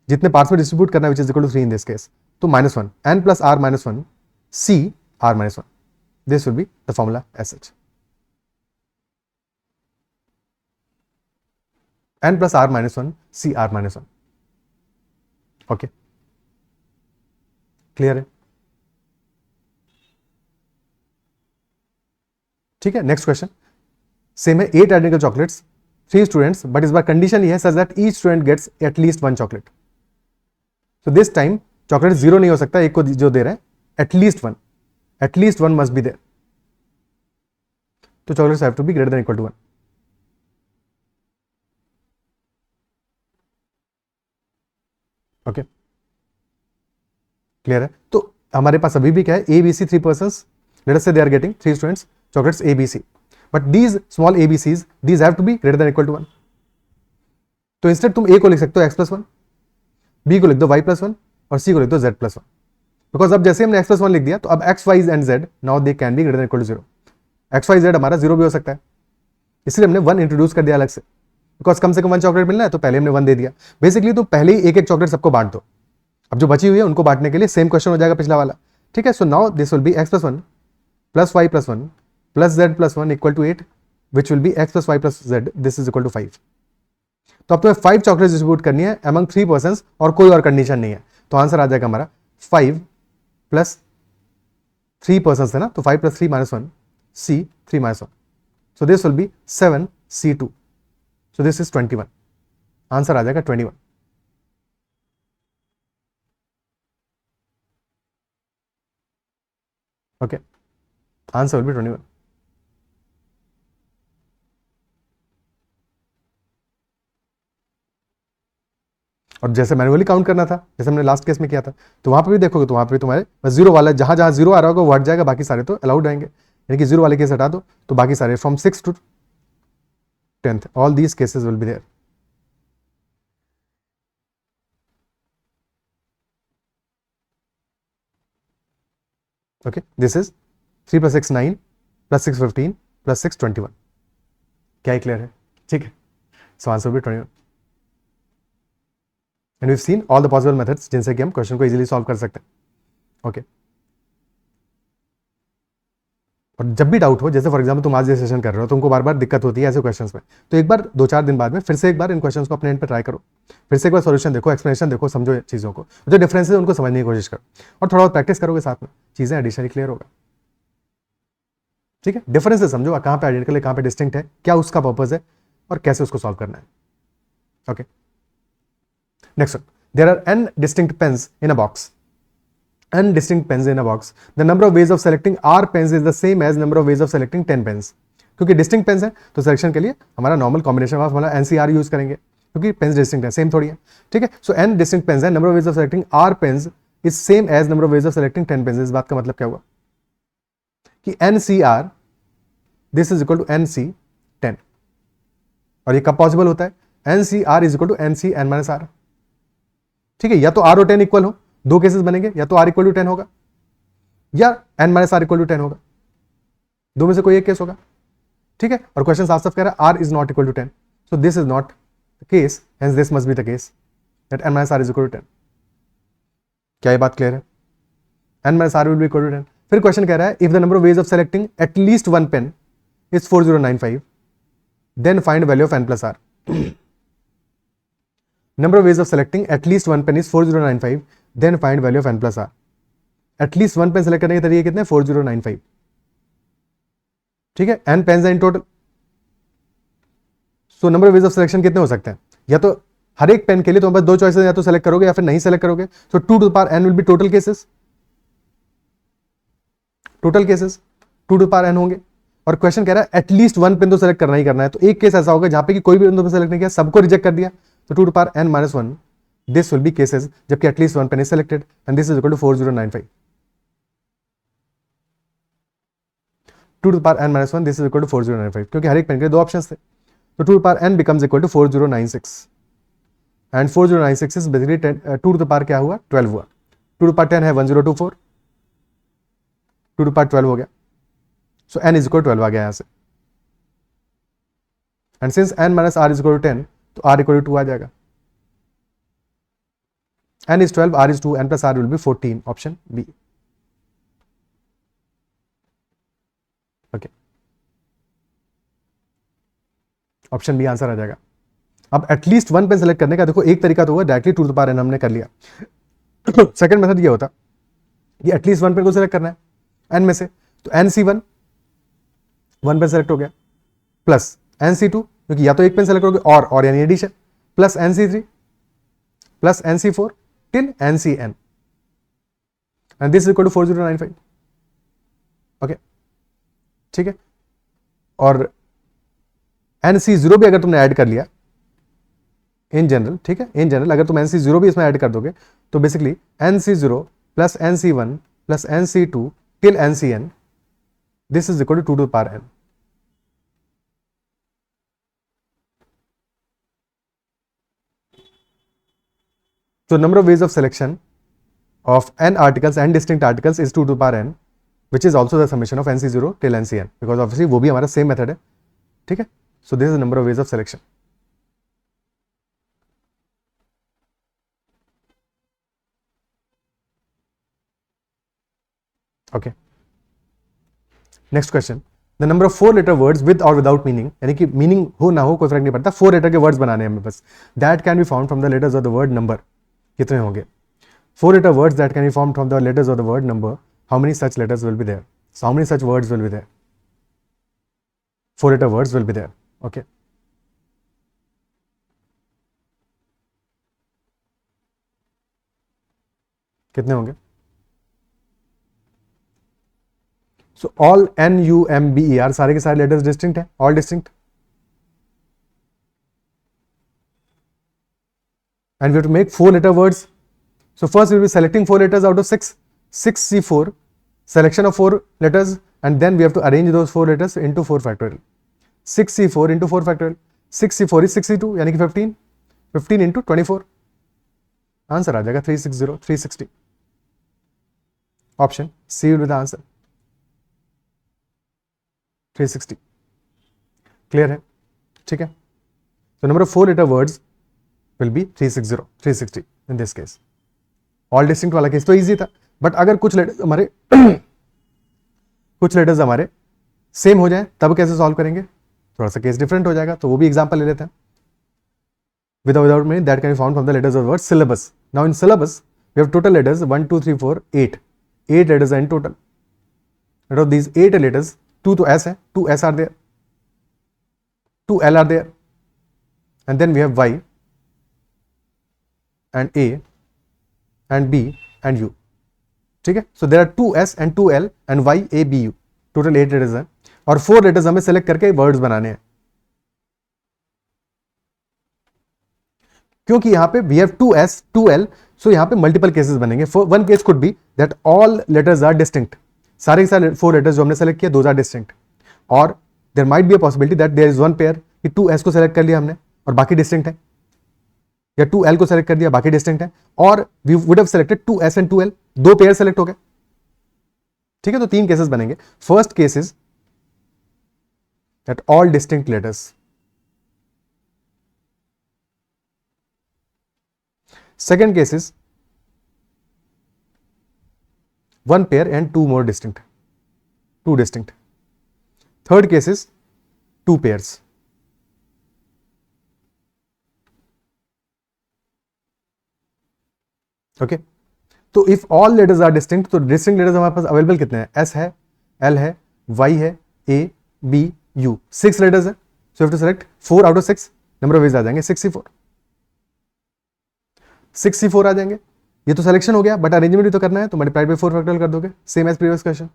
जितने पार्ट्स में डिस्ट्रीब्यूट करना है which is equal to 3 in this case. तो -1 n + r - 1 c r - 1. This will be the formula as such. n + r - 1 c r - 1. Okay, clear है? ठीक है. Next question same है. 8 identical chocolates, 3 students, but इस बार condition ये है such that each student gets at least 1 chocolate. So this time chocolate 0 नहीं हो सकता, एक को जो दे रहे हैं at least one must be there. तो chocolates have to be greater than equal to 1. Okay, clear है? तो हमारे पास अभी भी क्या है, ABC 3 persons, let us say they are getting 3 students chocolates ABC, but these small ABCs these have to be greater than equal to 1. तो instead तुम A को लिख सकते हो x + 1, B को लिख दो y + 1 और C को लिख दो z + 1. बिकॉज अब जैसे हमने x + 1 लिख दिया तो अब x, y and z now they can be greater than equal to 0. x, y, z हमारा 0 भी हो सकता है, इसलिए हमने 1 इंट्रोड्यूस कर दिया अलग से, बिकॉज कम से कम 1 चॉकलेट मिलना है, तो पहले हमने 1 दे दिया. बेसिकली तो पहले ही एक चॉकलेट सबको बांट दो. अब जो बची हुई है उनको बांटने के लिए सेम क्वेश्चन हो जाएगा पिछला वाला. ठीक है. So now this will be x + 1 + y + 1 + z + 1 equal to 8, which will be x + y + z, this is equal to 5. तो अब तुम्हें 5 चॉकलेट डिस्ट्रीब्यूट करनी है अमंग 3 पर्सन्स और कोई और कंडीशन नहीं है. तो आंसर आ जाएगा हमारा 5 + 3 पर्सन्स है ना, तो 5 + 3 - 1 c 3 - 1. So this will be 7 c2. So this is 21. Answer आ जाएगा 21. Okay, answer will be 21. और जैसे मैनुअली काउंट करना था, जैसे हमने लास्ट केस में किया था, तो वहां पर भी देखोगे तो वहां पर भी तुम्हारे बस 0 वाला, जहां जहां 0 आ रहा होगा वो हट जाएगा, बाकी सारे तो अलाउड रहेंगे. यानी कि 0 वाले केस हटा दो तो बाकी सारे from 6th to 10th all these cases will be there. Okay, this is 3 + 6 9 + 6 15 + 6 21. क्या ही क्लियर है? ठीक है. So answer will be 21. And we have seen all the possible methods जिनसे कि हम क्वेश्चन को इजीली सॉल्व कर सकते हैं. ओके, और जब भी डाउट हो, जैसे फॉर एग्जांपल तुम आज ये सेशन कर रहे हो, तुमको बार बार दिक्कत होती है ऐसे क्वेश्चंस में, तो एक बार 2-4 दिन बाद में फिर से एक बार इन क्वेश्चंस को अपने एंड पे ट्राई करो, फिर से एक बार सॉल्यूशन देखो, एक्सप्लेनेशन देखो, समझो चीज़ों को, जो डिफरेंसेस है उनको समझने की कोशिश करो, और थोड़ा बहुत प्रैक्टिस करोगे साथ में, चीज़ें एडिशनली क्लियर होगा. ठीक है. डिफरेंसेस समझो, कहाँ पे आइडेंटिकल है, कहाँ पे डिस्टिंक्ट है, क्या उसका पर्पज है और कैसे उसको सॉल्व करना है. Okay, next one. There are n distinct pens in a box. N distinct pens in a box. The number of ways of selecting R pens is the same as number of ways of selecting 10 pens. क्योंकि distinct pens है तो selection के लिए हमारा normal combination of हमारा NCR use करेंगे, क्योंकि pens distinct है, सेम थोड़ी है. ठीक है. सो n डिस्टिंक्ट पेन्स है, number of ways of selecting R pens is same as number of ways of selecting 10 pens. इस बात का मतलब क्या हुआ कि NCR this is equal to NC10. और ये कब पॉसिबल होता है? NCR is equal to NCn-R. ठीक है. या तो R और 10 इक्वल हो, दो केसेस बनेंगे, या तो R = 10 होगा या n-R = 10 होगा. दो में से कोई एक केस होगा, ठीक है। और क्वेश्चन साफ साफ कह रहा है R is not equal to 10, so this is not the case, hence this must be the case that n minus R is equal to 10। क्या ये बात क्लियर है? n minus R will be equal to 10। फिर question कह रहा है if the number of ways of selecting at least one pen is 4095, then find value of n plus R. number of ways of selecting at least one pen is 4095, then find value of n plus r। At least one pen select करने के तरीके कितने? 4095, ठीक है। n pens है in total, so number of ways of selection कितने हो सकते हैं? या तो हर एक पेन के लिए तुम्हारे पास दो चॉइसेस, या तो सेलेक्ट करोगे या फिर नहीं सेलेक्ट करोगे, सो 2 to the power n will be total cases, total cases 2 to the power n होंगे। और क्वेश्चन कह रहा है एटलीस्ट वन पेन तो सेलेक्ट करना ही करना है, तो एक केस ऐसा होगा जहां पे कि कोई भी पेन सेलेक्ट नहीं किया, सबको रिजेक्ट कर दिया, तो 2 to the power n minus 1, this will be cases जबकि at least one pen is selected and this is equal to 4095। 2 to the power n minus 1, this is equal to 4095, क्योंकि हर एक pen के दो ऑप्शंस थे, तो 2 to the power n becomes equal to 4096 and 4096 is basically 2 to the power क्या हुआ? 12 हुआ। 2 to the power 10 है 1024, 2 to the power 12 हो गया, सो n इज इक्वल 12 आ गया यहां से, and since n minus r is equal to 10, तो r इक्वल टू 2 आ जाएगा। n is 12, r is 2, n plus r will be 14, option B. Okay, option B answer आ जाएगा। अब एटलीस्ट वन पेन सेलेक्ट करने का देखो एक तरीका तो हुआ directly 2 to the power n हमने कर लिया। सेकंड मेथड ये होता कि एटलीस्ट वन पेन को सेलेक्ट करना है n में से, तो nc1 वन पेन सेलेक्ट हो गया, प्लस nc2 क्योंकि या तो एक पेन सेलेक्ट करोगे और यानी addition, plus nc3 plus nc4 till ncn, and this is equal to 4095। Okay, ठीक है। और nc0 भी अगर तुमने ऐड कर लिया इन जनरल, ठीक है, इन जनरल अगर तुम nc0 भी इसमें ऐड कर दोगे, तो basically nc0 plus nc1 plus nc2 till ncn, this is equal to 2 to the power n। So number of ways of selection of n articles and distinct articles is 2 to the power n, which is also the summation of nc0 till ncn, because obviously वो भी हमारा same method है, ठीक है। So this is the number of ways of selection। Okay, next question, the number of 4 letter words with or without meaning, यानी कि meaning हो ना हो कोई फर्क नहीं पड़ता, 4 लेटर के वर्ड्स बनाने हैं हमें बस, that can be found from the letters of the word number। कितने होंगे? 4 letter words that can be formed from the letters of the word number, how many such letters will be there? So how many such words will be there? 4 letter words will be there। Okay, कितने होंगे? So all n u m b e r सारे के सारे letters distinct है, all distinct, and we have to make 4 letter words। So first we will be selecting 4 letters out of 6 6c4, selection of 4 letters, and then we have to arrange those 4 letters into 4 factorial, 6c4 into 4 factorial, 6c4 is 62 यानी कि 15, 15 into 24, answer आ जाएगा 360 360, option C will be the answer, 360। Clear है? ठीक है। So number of 4 letter words will be 360 360 in this case। All distinct वाला case तो easy था, बट अगर कुछ लेटर्स हमारे कुछ लेटर्स हमारे सेम हो जाए तब कैसे सॉल्व करेंगे? थोड़ा सा केस डिफरेंट हो जाएगा, तो वो भी एग्जांपल ले लेते हैं। Without meaning that can be found from the letters of word syllabus. Now in syllabus we have total letters 1 2 3 4 8 letters in total. Out of these 8 letters 2 तो एस है, 2 S are there, 2 L are there, and then we have Y and A and B and U, ठीक है। So there are 2S and 2L and Y A B U, total 8 letters हैं, और 4 letters हमें select करके words बनाने हैं, क्योंकि यहाँ पे we have 2S 2L, so यहाँ पे multiple cases बनेंगे। One case could be that all letters are distinct, सारे के सारे 4 letters जो हमने select किया those are distinct, और there might be a possibility that there is one pair कि 2S को select कर लिया हमने और बाकी distinct है, या 2L को सेलेक्ट कर दिया बाकी डिस्टिंक्ट है, और we would have selected 2S and 2L, दो पेयर सेलेक्ट हो गए, ठीक है। तो 3 केसेस बनेंगे। First case is that all distinct letters. Second case is one pair and two more distinct, two distinct. Third case is two pairs. Okay, तो if all letters are distinct, तो distinct letters हमारे पास available कितने हैं? S है, L है, Y है, ए, B, you, 6 letters है. So have to select 4 out of 6. Number of ways आ जाएंगे 64. 64 आ जाएंगे. ये तो सिलेक्शन हो गया, बट अरेंजमेंट भी तो करना है, तो मल्टीप्लाइड बाय 4 फैक्टोरियल कर दोगे, same as previous question,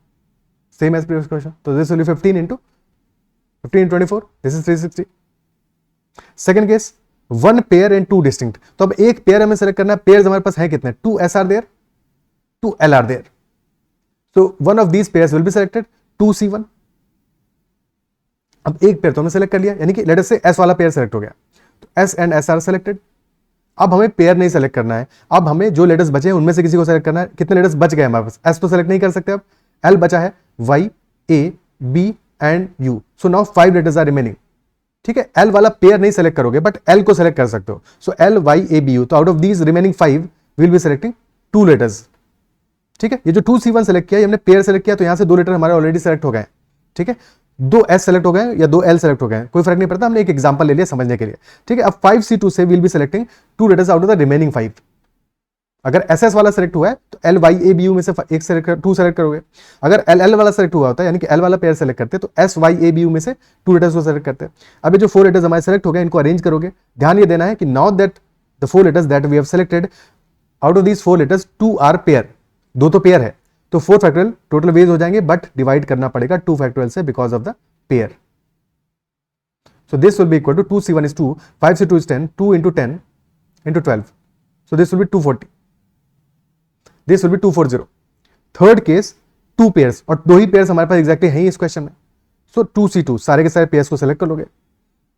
same as previous question. तो this will be 15 into 24, this is 360. Second case, one pair and two distinct. तो अब एक पेयर हमें सेलेक्ट करना है. पेयर हमारे पास है कितने? 2 S are there, 2 L are there. So one of these pairs will be selected, 2C1. अब एक पेयर तो हमने सेलेक्ट कर लिया, यानी कि लेट अस से एस वाला पेयर सेलेक्ट हो गया, तो S and S R selected. अब हमें पेयर नहीं सेलेक्ट करना है, अब हमें जो लेटर्स बचे हैं उनमें से किसी को सेलेक्ट करना है. कितने लेटर्स बच गए हमारे पास? एस तो सेलेक्ट नहीं कर सकते, अब एल बचा है, Y, A, B and U. So now 5 letters are remaining. ठीक है, एल वाला पेयर नहीं सेलेक्ट करोगे, बट एल को सेलेक्ट कर सकते हो. So L, Y, A, B, U. तो out of these remaining 5 will be selecting 2 letters. ठीक है, ये जो 2C1 सेलेक्ट किया, हमने पेयर सेलेक्ट किया, तो यहां से 2 लेटर हमारे ऑलरेडी सेलेक्ट हो गए. ठीक है, 2 एस सेलेक्ट हो गए या 2 एल सेलेक्ट हो गए, कोई फर्क नहीं पड़ता, हमने एक एग्जांपल ले लिया समझने के लिए. ठीक है, अब 5C2 से will be selecting 2 letters out of the remaining 5. अगर एस एस वाला सेलेक्ट हुआ है तो L, Y, A, B, U में से एक सेलेक्ट 2 सेलेक्ट करोगे. अगर एल एल वाला सेलेक्ट हुआ होता है, यानी कि एल वाला पेयर सेलेक्ट करते, तो S, Y, A, B, U में से 2 लेटर्स को सेलेक्ट करते. अब ये जो 4 लेटर्स हमारे सेलेक्ट हो गए, इनको अरेंज करोगे. ध्यान ये देना है कि now that the 4 letters that we have selected, out of these 4 letters 2 are pair, 2 तो पेयर है, तो 4 फैक्टोरियल टोटल वेज हो जाएंगे, बट डिवाइड करना पड़ेगा 2 फैक्टोरियल से because of the pair. So this will be equal to 2C1 is 2, 5C2 is 10, 2 into 10 into 12. So this will be 240. This will be 240. Third case, 2 pairs, और 2 ही pairs हमारे पास exactly हैं इस question में. So 2C2 सारे के सारे pairs को select कर लोगे.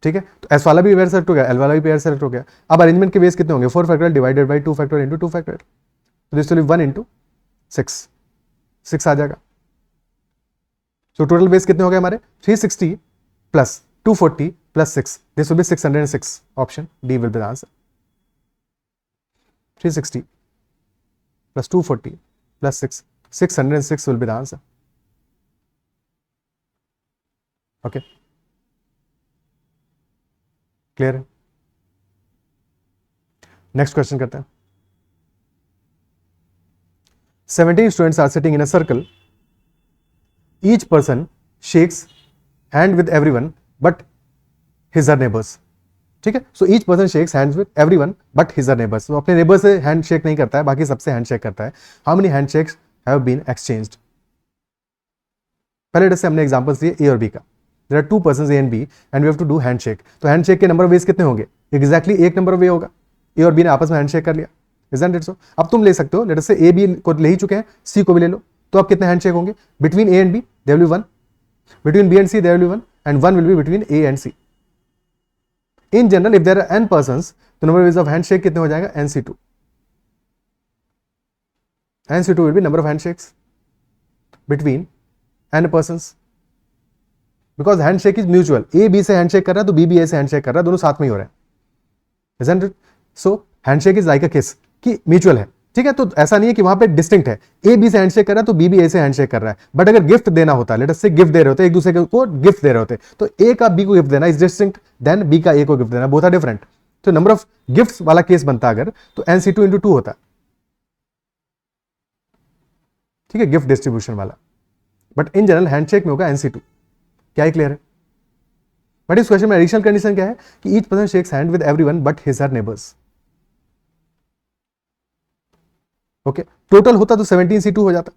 ठीक है, तो S वाला भी पेयर सेलेक्ट हो गया, L वाला भी पेयर सेलेक्ट हो गया. अब अरेंजमेंट के वेज कितने होंगे? 4 factorial divided by 2 factorial into 2 factorial. तो दिस विल बी 1 into 6 आ जाएगा. सो टोटल वेज कितने हो गए हमारे? 360 plus 240 plus 6. This will be 606. Option D will be the answer. 360 plus 240 plus 6. 606 will be the answer. Okay. Clear है? Next question करते हैं. 17 students are sitting in a circle. Each person shakes hand with everyone, but his or neighbors. ठीक है, so each person shakes hands with everyone but his और neighbours. वो अपने neighbour से hand shake नहीं करता है, बाकी सबसे हैंड शेक करता है. How many handshakes have been exchanged? पहले से हमने एग्जांपल्स लिए ए और बी का. There are 2 persons A and B and we have to do handshake. तो हैंड शेक के नंबर ऑफ वेज कितने होंगे? एग्जैक्टली एक नंबर ऑफ वे होगा. ए और बी ने आपस में हैंड शेक कर लिया, इजंट इट सो? अब तुम ले सकते हो, लेट अस से ए बी को ले ही चुके हैं, सी को भी ले लो, तो अब कितने हैंड शेक होंगे? Between A and B there will be 1, between B and C there will be 1, and 1 will be between A and C. In general, if there are n persons, the number of ways of handshake कितने हो जाएगा? NC2. NC2 will be number of handshakes between n persons. Because handshake is mutual. A B से handshake कर रहा है तो B भी A से handshake कर रहा है, दोनों साथ में ही हो रहे हैं. Isn't it? So handshake is like a kiss कि mutual है. ठीक है, तो ऐसा नहीं है कि वहां पे डिस्टिंक्ट है. ए बी से हैंडशेक कर रहा है तो बी भी ए से हैंडशेक कर रहा है. बट अगर गिफ्ट देना होता है, लेट अस से गिफ्ट दे रहे होते, एक दूसरे को गिफ्ट दे रहे होते, तो ए का बी को गिफ्ट देना इज डिस्टिंक्ट देन बी का ए को गिफ्ट देना, बोथ आर डिफरेंट. तो नंबर ऑफ गिफ्ट्स वाला केस बनता अगर, तो NC2 into 2 होता. ठीक है, गिफ्ट डिस्ट्रीब्यूशन वाला. बट इन जनरल हैंडशेक में होगा NC2. क्या क्लियर है? बट इस क्वेश्चन में एडिशनल कंडीशन क्या है कि each person shakes hand with everyone but his और नेबर्स. ओके, टोटल होता तो 17C2 हो जाता,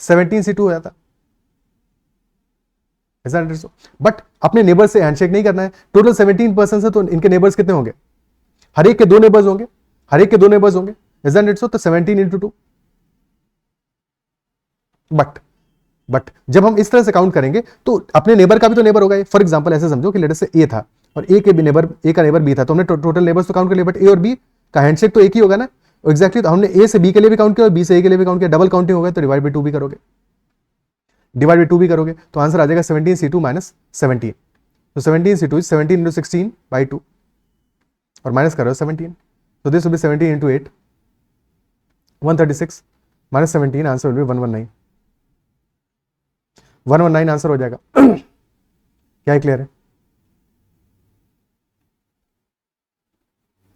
17C2 हो जाता. बट अपने नेबर से हैंडशेक नहीं करना है. टोटल 17 पर्सन है, तो इनके नेबर्स कितने होंगे? हर एक के 2 नेबर्स होंगे, हर एक के 2 नेबर्स होंगे. Isn't it so? तो 17 into 2. बट जब हम इस तरह से काउंट करेंगे तो अपने नेबर का भी तो नेबर होगा. फॉर एग्जांपल ऐसे समझो कि लेटर से ए था और ए के भी नेबर, ए का नेबर बी था, तो हमने टोटल नेबर्स तो काउंट कर लिया, बट ए और बी का हैंडशेक तो एक ही होगा ना. एग्जैक्टली, तो हमने ए से बी के लिए भी काउंट किया और बी से ए के लिए भी काउंट किया, डबल काउंटिंग होगा, तो डिवाइड बाय 2 भी करोगे. डिवाइड बाई 2 भी करोगे तो आंसर आ जाएगा 17C2 माइनस 17. तो 17C2 इज 17 इंटू 16 बाई 2 और माइनस करो 17. तो this will B 17 into 8 136 minus 17 answer will B 119. 119 answer हो जाएगा. क्या क्लियर है?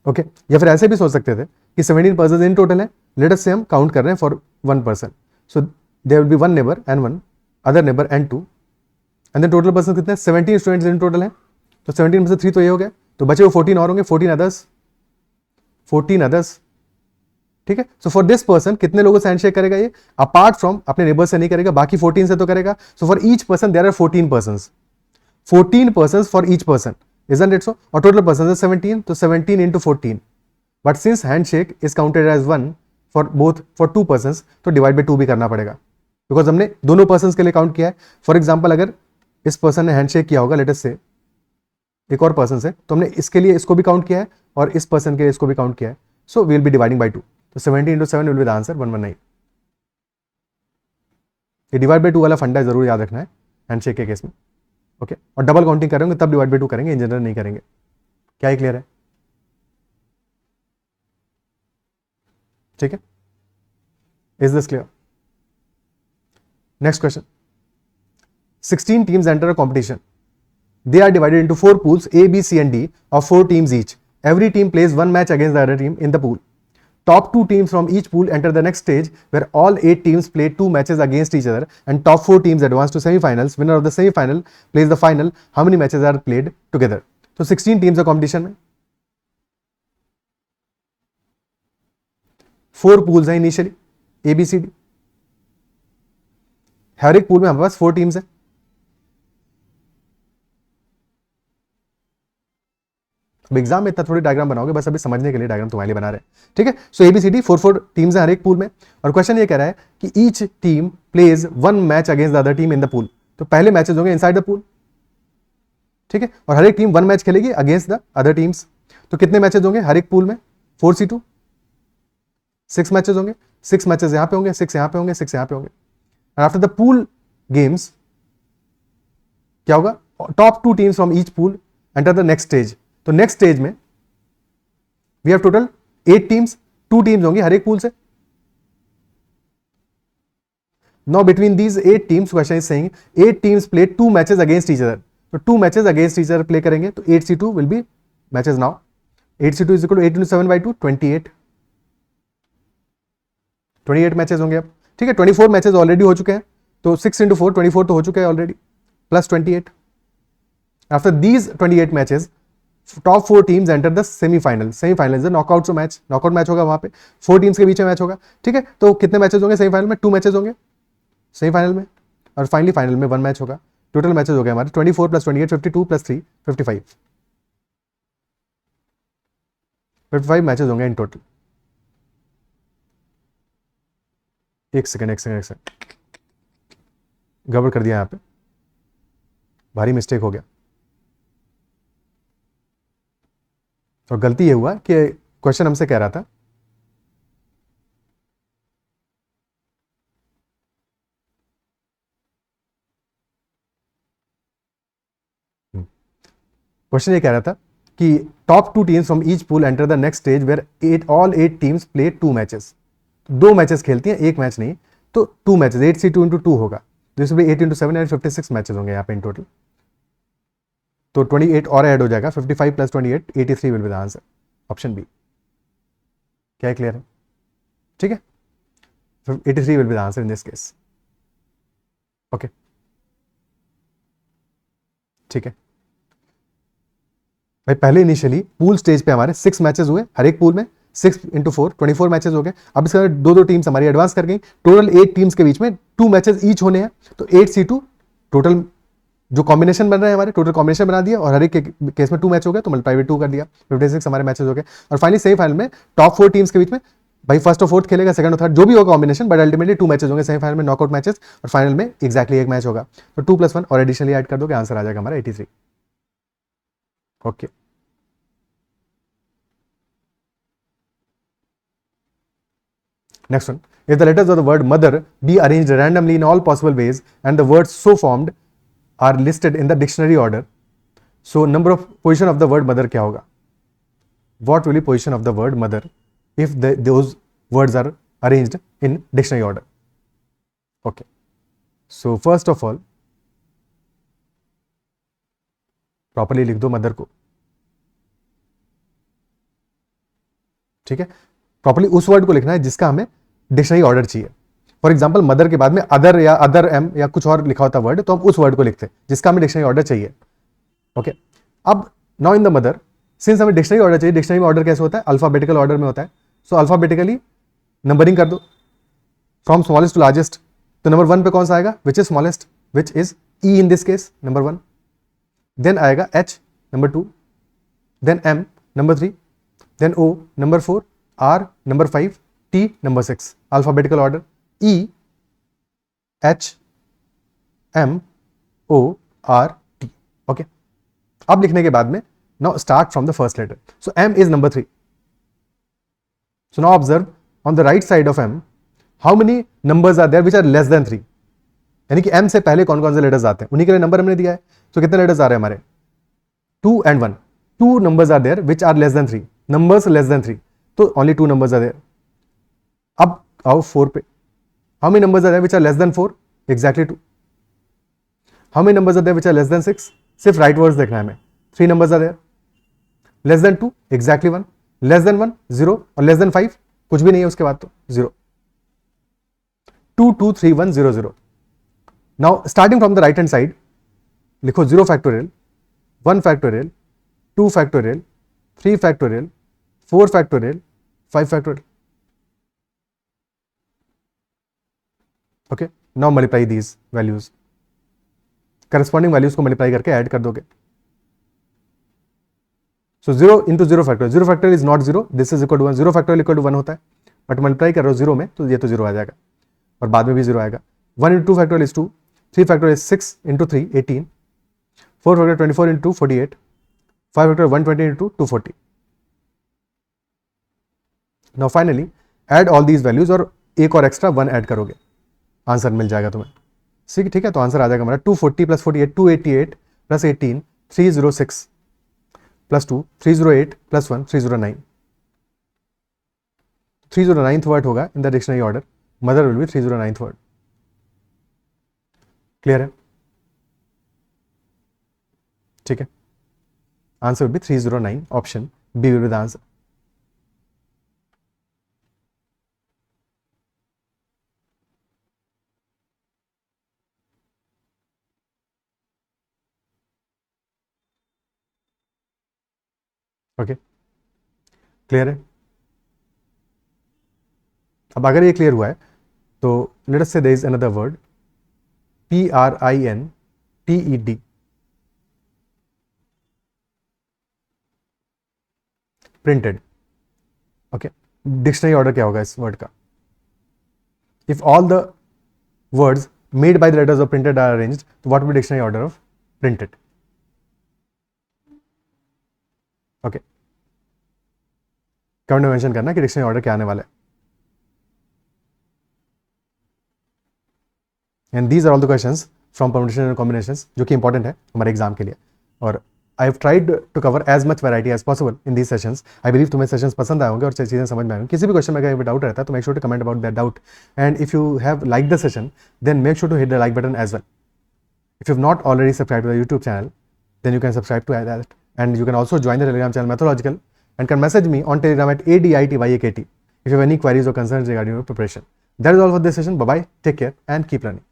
ओके या फिर ऐसे भी सोच सकते थे कि 17 पर्सन इन टोटल है. लेट अस से हम काउंट कर रहे हैं for one person. So there will be one neighbour and one other neighbour and two and then total person कितने 17 स्टूडेंट्स इन टोटल है. तो 17 में से 3 तो ये हो गया, तो बचे वो 14 और होंगे, 14 अदर्स. ठीक है. सो फॉर दिस पर्सन कितने लोगों से हैंडशेक करेगा ये, अपार्ट फ्रॉम अपने नेबर से नहीं करेगा, बाकी 14 से तो करेगा. So for each person there are 14 persons, 14 persons for each person, isn't it so? और total persons is 17, तो 17 into 14. But since handshake is counted as one for both for two persons, तो divide by 2 भी करना पड़ेगा, because हमने दोनों persons के लिए काउंट किया है. फॉर एग्जाम्पल अगर इस पर्सन ने हैंडशेक किया होगा लेट अस से एक और पर्सन से, तो हमने इसके लिए इसको भी काउंट किया है और इस पर्सन के लिए इसको भी काउंट किया है. So we will be dividing by 2. तो 17 into 7 will be the answer 119. ये डिवाइड बाई 2 वाला फंडा जरूर याद रखना है हैंडशेक के केस में. ओके और डबल काउंटिंग करेंगे तब डिवाइड बाई 2 करेंगे, इन जनरल नहीं करेंगे. क्या ही क्लियर है? ठीक है. Is this clear? Next question. 16 teams enter a competition. They are divided into 4 pools A, B, C and D of 4 teams each. Every team plays one match against the other team in the pool. Top 2 teams from each pool enter the next stage where all 8 teams play 2 matches against each other and top 4 teams advance to semi-finals. Winner of the semi-final plays the final. How many matches are played together? So 16 teams of competition में 4 pools हैं initially A, B, C, D. हर एक pool में हमारे पास 4 teams हैं. अब exam में इतना थोड़ी डायग्राम बनाओगे, बस अभी समझने के लिए डायग्राम तुम्हारे लिए बना रहे हैं. ठीक है. सो एबीसीडी 4 टीम्स हैं हर एक पूल में और क्वेश्चन ये कह रहा है कि each team plays one match against the other team in the pool. तो पहले मैचेस होंगे इनसाइड द पूल. ठीक है. और हर एक टीम वन मैच खेलेगी अगेंस्ट द अदर टीम्स. तो कितने मैचेस होंगे हर एक पूल में? 4C2 6 मैचेस होंगे. 6 मैचेस यहां पे होंगे, 6 यहां पे होंगे, 6 यहां पे होंगे. आफ्टर द पूल गेम्स क्या होगा? Top 2 teams from each pool enter the next stage. तो नेक्स्ट स्टेज में we have total 8 teams, 2 teams होंगी हर एक पूल से. Now between these 8 teams question is saying 8 teams play 2 matches against each other. तो 2 matches against each other play करेंगे. तो 8C2 will be matches now. 8C2 is equal to 8 into 7 by 2 28 matches होंगे अब. ठीक है. 24 matches already हो चुके हैं. तो 6 into 4 24 तो हो चुके हैं already, plus 28. After these 28 matches top 4 teams enter the semifinal. Semifinal is knockout match, knockout match होगा वहां पे 4 टीम्स के बीच में मैच होगा. ठीक है. तो कितने मैचेस होंगे सेमीफाइनल में? 2 मैचेस होंगे सेमीफाइनल में और फाइनली फाइनल में 1 मैच होगा. टोटल मैचेस हो गए हमारे 24 प्लस 28 52 प्लस 3 55 मैचेस होंगे इन टोटल. एक सेकंड गड़बड़ कर दिया यहां पे, भारी मिस्टेक हो गया. और गलती ये हुआ कि क्वेश्चन हमसे कह रहा था कि top 2 teams from each pool enter the next stage where all 8 teams play 2 matches. 2 matches खेलती हैं, एक मैच नहीं. तो 2 मैचेस 8C2 into 2 होगा. This will B 8 into 7 and 56 matches होंगे यहाँ पे इन टोटल. तो 28 और ऐड हो जाएगा. 55 plus 28 83 will be the answer. Option B. क्या क्लियर है? ठीक है. 83 will be the answer in this case. Okay ठीक है भाई. पहले इनिशियली पूल स्टेज पे हमारे 6 मैचेस हुए हर एक पूल में. 6 into 4 24 मैचेस हो गए. अब इसके बाद 2 टीम्स हमारी एडवांस कर गई. टोटल 8 टीम्स के बीच में 2 मैचेस ईच होने हैं. तो 8C2 टोटल जो कॉम्बिनेशन बन रहे हैं हमारे, टोटल कॉम्बिनेशन बना दिया और हर एक केस में 2 मैच हो गए तो मल्टीप्लाई बाय 2 कर दिया. 56 हमारे मैचेस हो गए. और फाइनली सेमीफाइनल में टॉप 4 टीम्स के बीच में भाई फर्स्ट और फोर्थ खेलेगा, सेकंड और थर्ड जो भी होगा कॉम्बिनेशन, बट अल्टीमेटली 2 मैचेस होंगे सेमीफाइनल में, नॉकआउट मैचेस. और फाइनल में एक्जैक्टली एक मैच होगा. तो 2 + 1 और एडिशनली ऐड कर दोगे, आंसर आ जाएगा हमारा 83. Okay Next one. If the letters of the word mother be arranged randomly in all possible ways and the words so formed are listed in the dictionary order, so number of position of the word mother क्या होगा? What will be position of the word mother if those words are arranged in dictionary order? Okay. So first of all, properly लिख दो mother को, ठीक है. Properly उस word को लिखना है जिसका हमें डिक्शनरी ऑर्डर चाहिए. फॉर एग्जांपल मदर के बाद में अदर या अदर एम या कुछ और लिखा होता वर्ड, तो हम उस वर्ड को लिखते हैं जिसका हमें डिक्शनरी ऑर्डर चाहिए. ओके. अब now in the mother, since हमें डिक्शनरी ऑर्डर चाहिए, डिक्शनरी में ऑर्डर कैसे होता है? अल्फाबेटिकल ऑर्डर में होता है. सो अल्फाबेटिकली नंबरिंग कर दो फ्रॉम स्मॉलेस्ट टू लार्जेस्ट. तो नंबर 1 पे कौन सा आएगा? Which is smallest, which is E in this case, number 1. Then आएगा H, number 2. Then M, number 3. then O, number 4, R, number 5, T, number 6. Alphabetical order: E, H, M, O, R, T. Okay. अब लिखने के बाद में now start from the first letter. So M is number 3. So now observe on the right side of M, how many numbers are there which are less than 3? यानी कि M से पहले कौन कौन से लेटर्स आते हैं, उन्हीं के लिए नंबर हमने दिया है. तो कितने लेटर्स आ रहे हैं हमारे? 2 and 1. 2 numbers are there which are less than 3. Numbers less than 3, तो only 2 numbers are there. अब आओ 4 पे. How many numbers are there which are less than 4? Exactly 2. How many numbers are there which are less than 6? सिर्फ right words देखना है हमें. 3 numbers are there. Less than 2? Exactly 1. Less than 1? 0. और less than 5? कुछ भी नहीं है उसके बाद, तो 0. 2, 2, 3, 1, 0, 0. Now starting from the right hand side, लिखो 0 factorial, 1 factorial, 2 factorial, 3 factorial, 4 factorial, 5 factorial. Okay. Now multiply these values. Corresponding values को multiply करके add कर दोगे. So 0 into 0 factorial. 0 factorial is not 0. This is equal to 1. 0 factorial equal to 1 होता है. But multiply कर रहे हो 0 में, तो ये तो 0 आ जाएगा. और बाद में भी 0 आएगा. 1 into 2 factorial is 2. 3 factorial is 6 into 3, 18. 4 factorial 24 into 48. 5 factorial 120 into 240. Now finally add all these values और एक और एक्स्ट्रा 1 ऐड करोगे, आंसर मिल जाएगा तुम्हें. ठीक है. तो आंसर आ जाएगा हमारा 240 plus 48, 288 plus 18, 306 plus 2, 308 plus 1, 309. 309th word होगा in the dictionary order. Mother will be 309th word. Clear है? ठीक है. Answer will be 309. Option B will be the answer. Okay. Clear है? अब अगर ये क्लियर हुआ है तो let us say there is another word PRINTED. Printed. Okay. Dictionary order क्या होगा इस वर्ड का? If all the words made by the letters of printed are arranged, तो what will be dictionary order of printed? Okay. Comment में mention करना कि dictionary order क्या आने वाला है. And these are all the questions from permutation and combinations जो कि इंपॉर्टेंट है हमारे एग्जाम के लिए. और I have tried to cover as much variety as possible in these sessions. I believe तुम्हें सेशंस पसंद आए होंगे और चीज़ें समझ में आएंगी. किसी भी क्वेश्चन में अगर डाउट रहता है तो make sure to comment about that doubt. And if you have like the session then make sure to hit the like button as well. If you have not already subscribed to the YouTube channel, then you can subscribe to that, and you can also join the Telegram channel Methodological and can message me on Telegram at ADITYAKT if you have any queries or concerns regarding your preparation. That is all for this session. Bye bye, take care and keep learning.